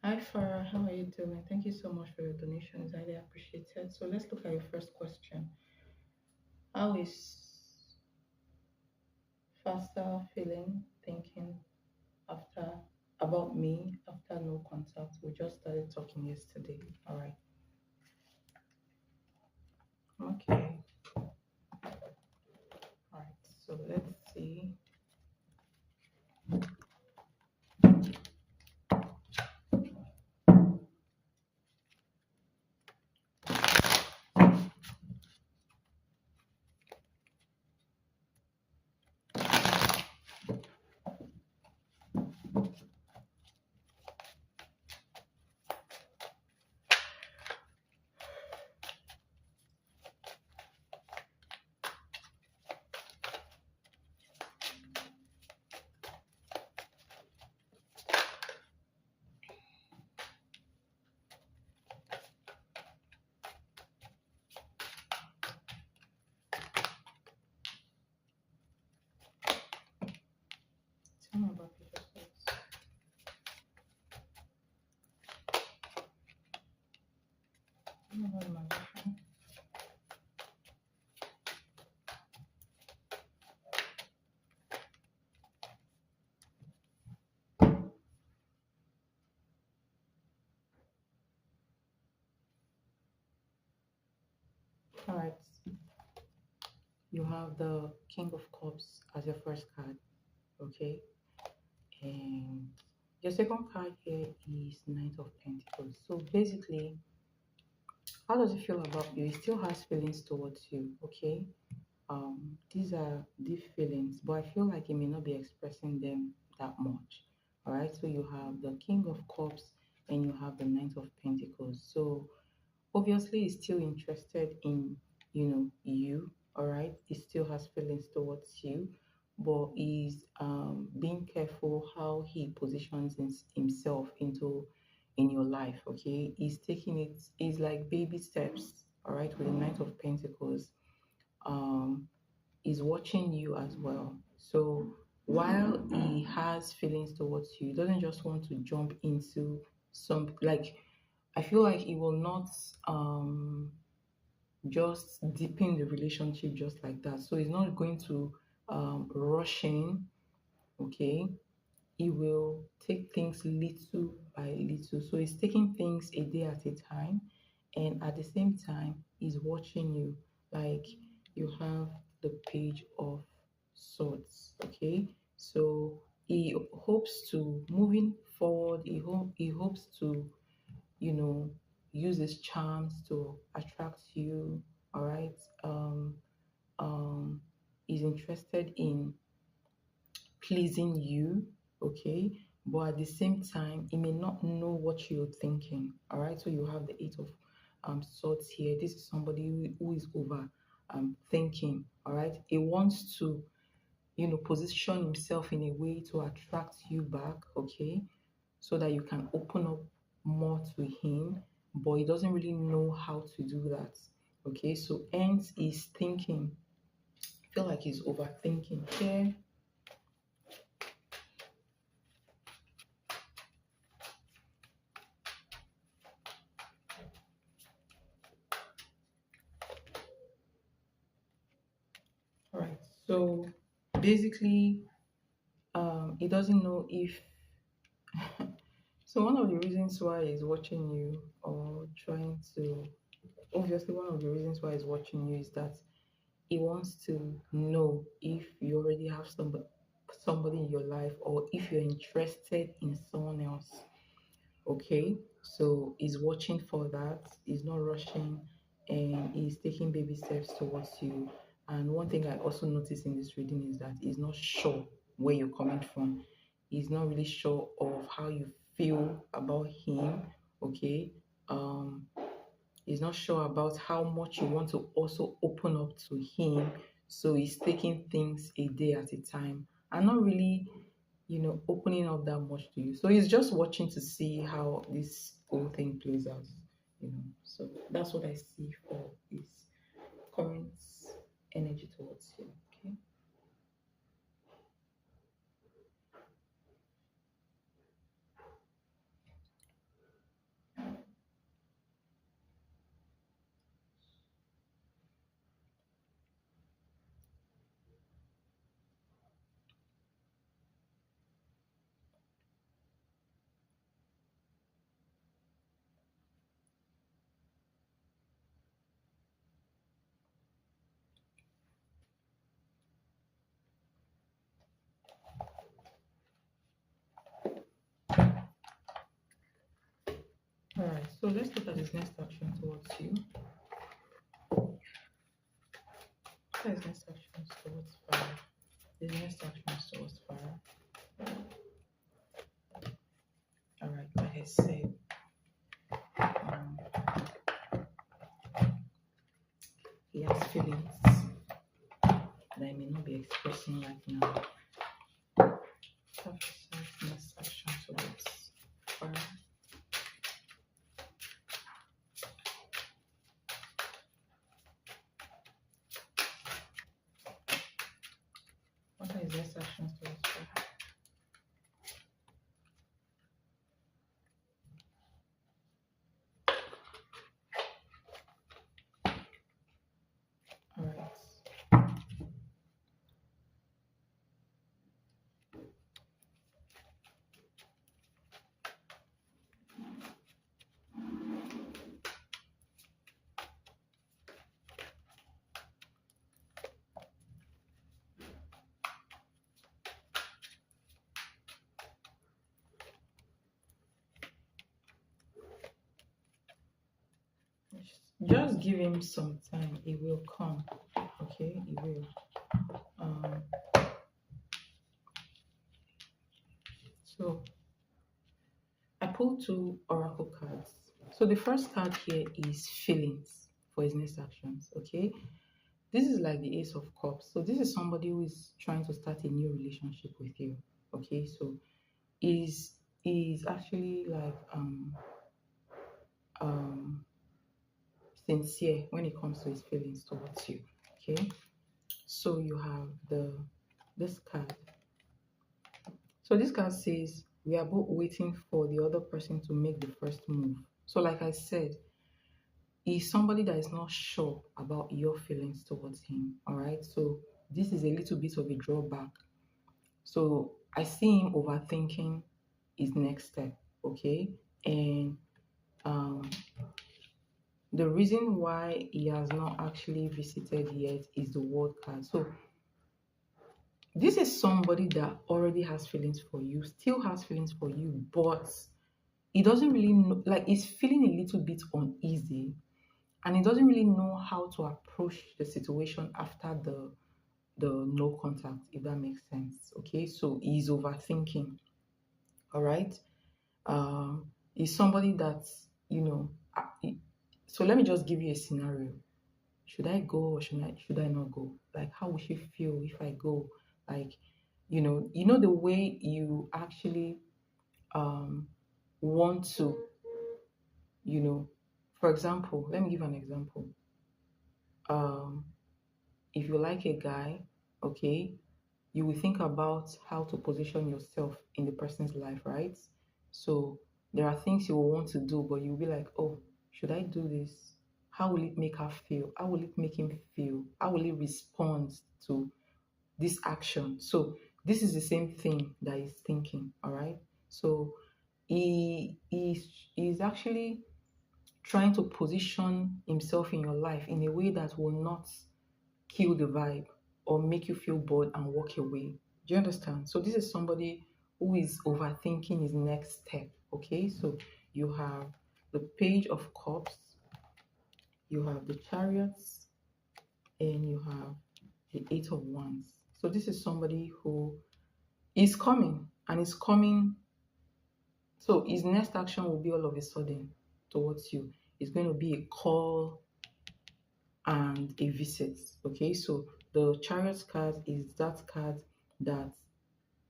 Hi Farah, how are you doing? Thank you so much for your donations. I really appreciate it. So let's look at your first question. How is faster feeling, thinking after about me after no contact? We just started talking yesterday. All right. Okay. All right. So let's see. Tell me about your results. Tell me about my vision. All right. You have the King of Cups as your first card. Okay. And your second card here is Knight of Pentacles. So basically, how does it feel about you? He still has feelings towards you, okay? These are deep feelings, but I feel like he may not be expressing them that much. All right, so you have the King of Cups and you have the Knight of Pentacles. So obviously, he's still interested in, you. All right, he still has feelings towards you, but he's being careful how he positions himself in your life. Okay, he's taking it. It's like baby steps. All right, with the Knight of Pentacles. Um, is watching you as well. So while he has feelings towards you, he doesn't just want to jump into some, like, I feel like he will not just deepen the relationship just like that. So he's not going to rush in, okay? He will take things little by little. So he's taking things a day at a time, and at the same time, he's watching you. Like, you have the Page of Swords, okay? So he hopes to moving forward. He hopes to, you know, use his charms to attract you. All right. Um, is interested in pleasing you, okay? But at the same time, he may not know what you're thinking. All right. So you have the Eight of Swords here. This is somebody who is over thinking. All right. He wants to, position himself in a way to attract you back, okay? So that you can open up more to him, but he doesn't really know how to do that. Okay, so hence he's thinking. I feel like he's overthinking here. All right, so basically, he doesn't know if. So one of the reasons why he's watching you or trying to, obviously, one of the reasons why he's watching you is that he wants to know if you already have somebody in your life or if you're interested in someone else. Okay, so he's watching for that, he's not rushing, and he's taking baby steps towards you. And one thing I also noticed in this reading is that he's not sure where you're coming from. He's not really sure of how you feel about him. Okay. Um He's not sure about how much you want to also open up to him. So he's taking things a day at a time and not really, opening up that much to you. So he's just watching to see how this whole thing plays out. So that's what I see for his current energy towards you. Okay. So let's look at his next action towards you. What are his next actions towards fire? His next actions towards fire. Alright, like I said, um, he has feelings that he may not be expressing right now. Next action towards fire. What are his next actions towards fire? Alright. Just give him some time. It will come. Okay, it will. Um, so I pulled two oracle cards. So the first card here is feelings for his next actions. Okay, this is like the Ace of Cups. So this is somebody who is trying to start a new relationship with you. Okay, so is actually like um sincere when it comes to his feelings towards you. Okay, so you have this card. So this card says we are both waiting for the other person to make the first move. So like I said, he's somebody that is not sure about your feelings towards him. All right, so this is a little bit of a drawback. So I see him overthinking his next step. Okay, and um the reason why he has not actually visited yet is the World card. So this is somebody that already has feelings for you, still has feelings for you, but he doesn't really know, like he's feeling a little bit uneasy, and he doesn't really know how to approach the situation after the no contact, if that makes sense. Okay, so he's overthinking. All right. He's somebody that, you know, so let me just give you a scenario. Should I go or should I not go? Like, how would she feel if I go? Like, you know the way you actually want to, you know, for example, let me give an example. Um, if you like a guy, okay, you will think about how to position yourself in the person's life, right? So there are things you will want to do, but you'll be like, oh, should I do this? How will it make her feel? How will it make him feel? How will he respond to this action? So this is the same thing that he's thinking, all right? So he's actually trying to position himself in your life in a way that will not kill the vibe or make you feel bored and walk away. Do you understand? So this is somebody who is overthinking his next step. Okay, so you have the Page of Cups, you have the Chariots, and you have the Eight of Wands. So this is somebody who is coming and is coming. So his next action will be all of a sudden towards you. It's going to be a call and a visit. Okay, so the Chariot card is that card that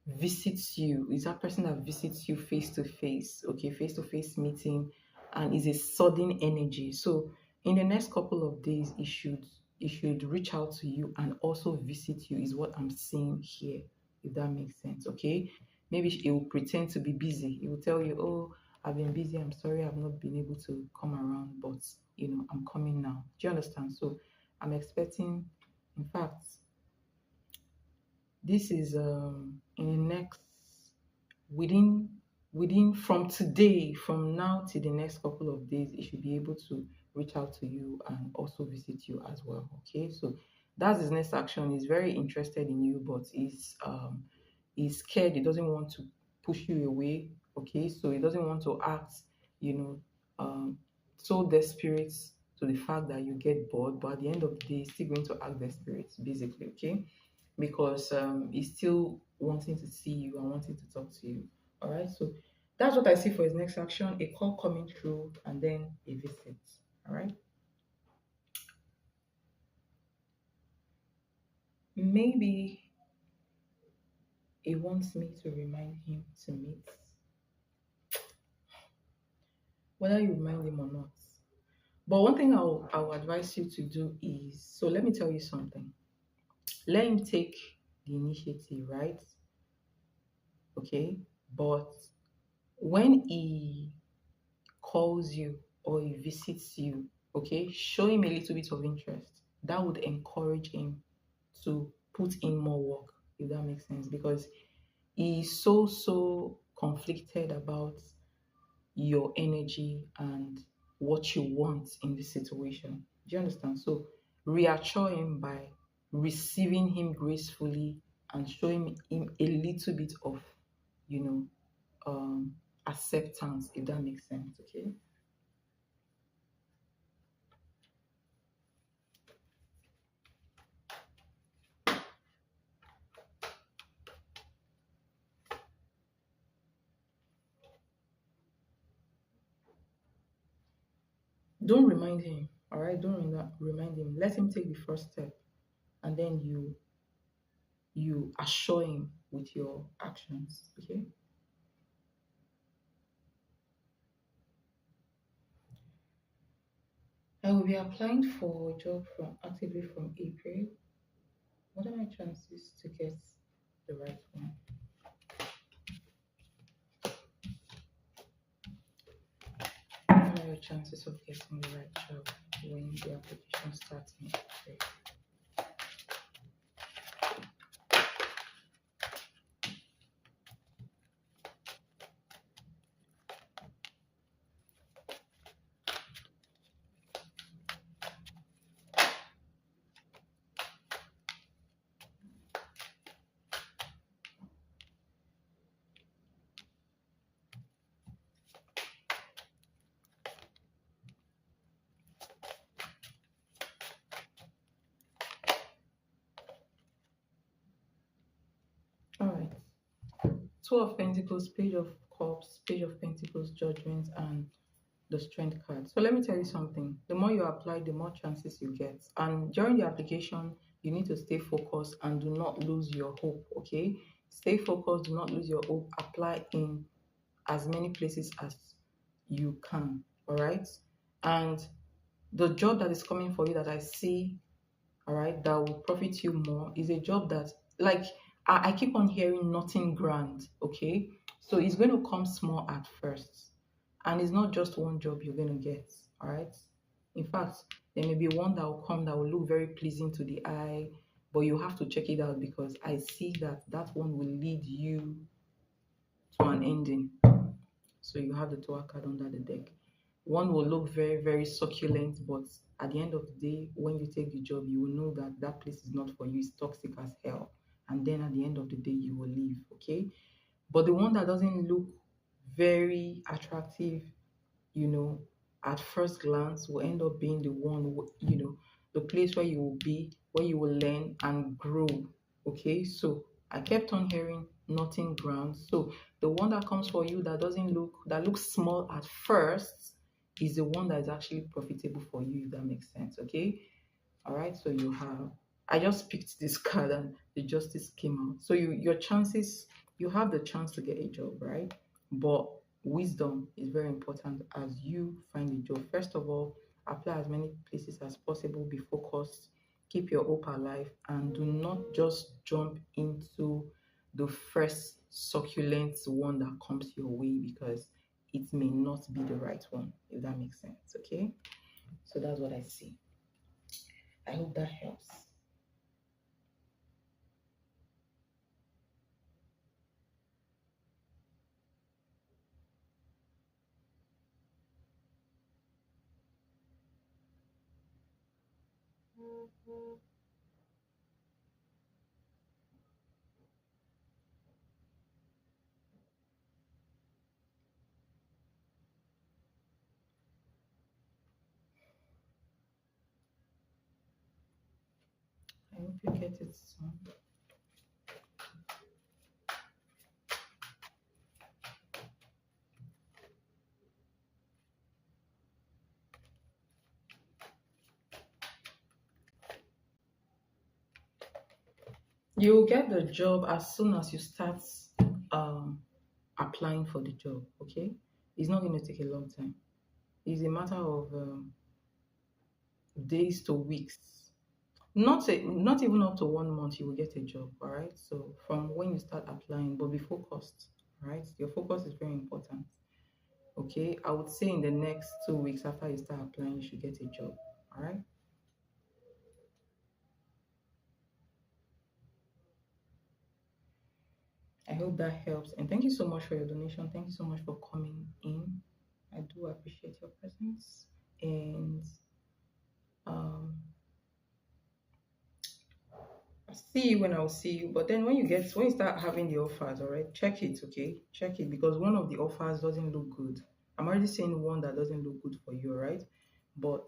visits you, is that person that visits you face to face. Okay, face to face meeting, and is a sudden energy. So in the next couple of days, it should reach out to you and also visit you, is what I'm seeing here, if that makes sense. Okay, maybe it will pretend to be busy. It will tell you, oh, I've been busy, I'm sorry I've not been able to come around, but I'm coming now. Do you understand? So I'm expecting, in fact, this is in the next, within from today, from now to the next couple of days, it should be able to reach out to you and also visit you as well. Okay, so that's his next action. He's very interested in you, but he's scared. He doesn't want to push you away. Okay, so he doesn't want to act, you know, um, so desperate to the fact that you get bored, but at the end of the day, he's still going to act desperate, basically, okay? Because he's still wanting to see you and wanting to talk to you. All right, so that's what I see for his next action: a call coming through and then a visit. All right, maybe he wants me to remind him to meet, whether you remind him or not. But one thing I'll advise you to do is, so let me tell you something. Let him take the initiative, right? Okay. But when he calls you or he visits you, okay, show him a little bit of interest. That would encourage him to put in more work, if that makes sense. Because he's so conflicted about your energy and what you want in this situation. Do you understand? So reassure him by receiving him gracefully and showing him a little bit of, you know, acceptance, if that makes sense. Okay. Don't remind him. All right. Don't remind him. Let him take the first step, and then you assure him with your actions. Okay. I will be applying for a job from actively from April. What are my chances to get the right one? What are your chances of getting the right job when the application starts in April? All right. Two of Pentacles, Page of Cups, Page of Pentacles, Judgment, and the Strength card. So let me tell you something. The more you apply, the more chances you get. And during the application, you need to stay focused and do not lose your hope. Okay. Stay focused. Do not lose your hope. Apply in as many places as you can. All right. And the job that is coming for you that I see, all right, that will profit you more is a job that, like, I keep on hearing nothing grand. Okay. So it's going to come small at first. And it's not just one job you're going to get. All right. In fact, there may be one that will come that will look very pleasing to the eye, but you have to check it out because I see that that one will lead you to an ending. So you have the Tower card under the deck. One will look very succulent, but at the end of the day, when you take the job, you will know that that place is not for you. It's toxic as hell. And then at the end of the day, you will leave. Okay. But the one that doesn't look very attractive, you know, at first glance will end up being the one, the place where you will be, where you will learn and grow. Okay, so I kept on hearing nothing ground. So the one that comes for you that looks small at first is the one that is actually profitable for you, if that makes sense. Okay. All right, so I just picked this card and the justice came out. So your chances, you have the chance to get a job, right? But wisdom is very important as you find a job. First of all, apply as many places as possible, be focused, keep your hope alive, and do not just jump into the first succulent one that comes your way because it may not be the right one, if that makes sense. Okay, so that's what I see. I hope that helps. Hope you get it soon. You'll get the job as soon as you start um, applying for the job. Okay, it's not going to take a long time. It's a matter of days to weeks. Not even up to 1 month, you will get a job. All right. So from when you start applying, but be focused. All right. Your focus is very important. Okay. I would say in the next 2 weeks after you start applying, you should get a job. All right. I hope that helps. And thank you so much for your donation. Thank you so much for coming in. I do appreciate your presence. And um, I'll see you when I'll see you. But then when you start having the offers, all right, check it, okay? Check it because one of the offers doesn't look good. I'm already saying one that doesn't look good for you, all right? But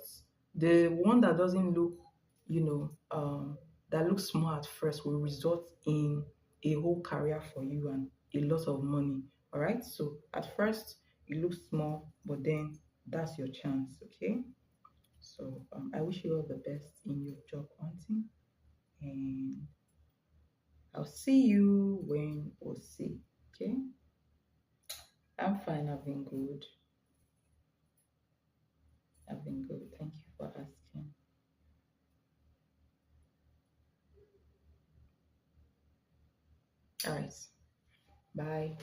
the one that doesn't look, you know, that looks small at first will result in a whole career for you and a lot of money. All right. So at first it looks small, but then that's your chance. Okay. So I wish you all the best in your job hunting, and I'll see you when we'll see. Okay. I'm fine. I've been good. I've been good. Thank you for asking. All right. Bye.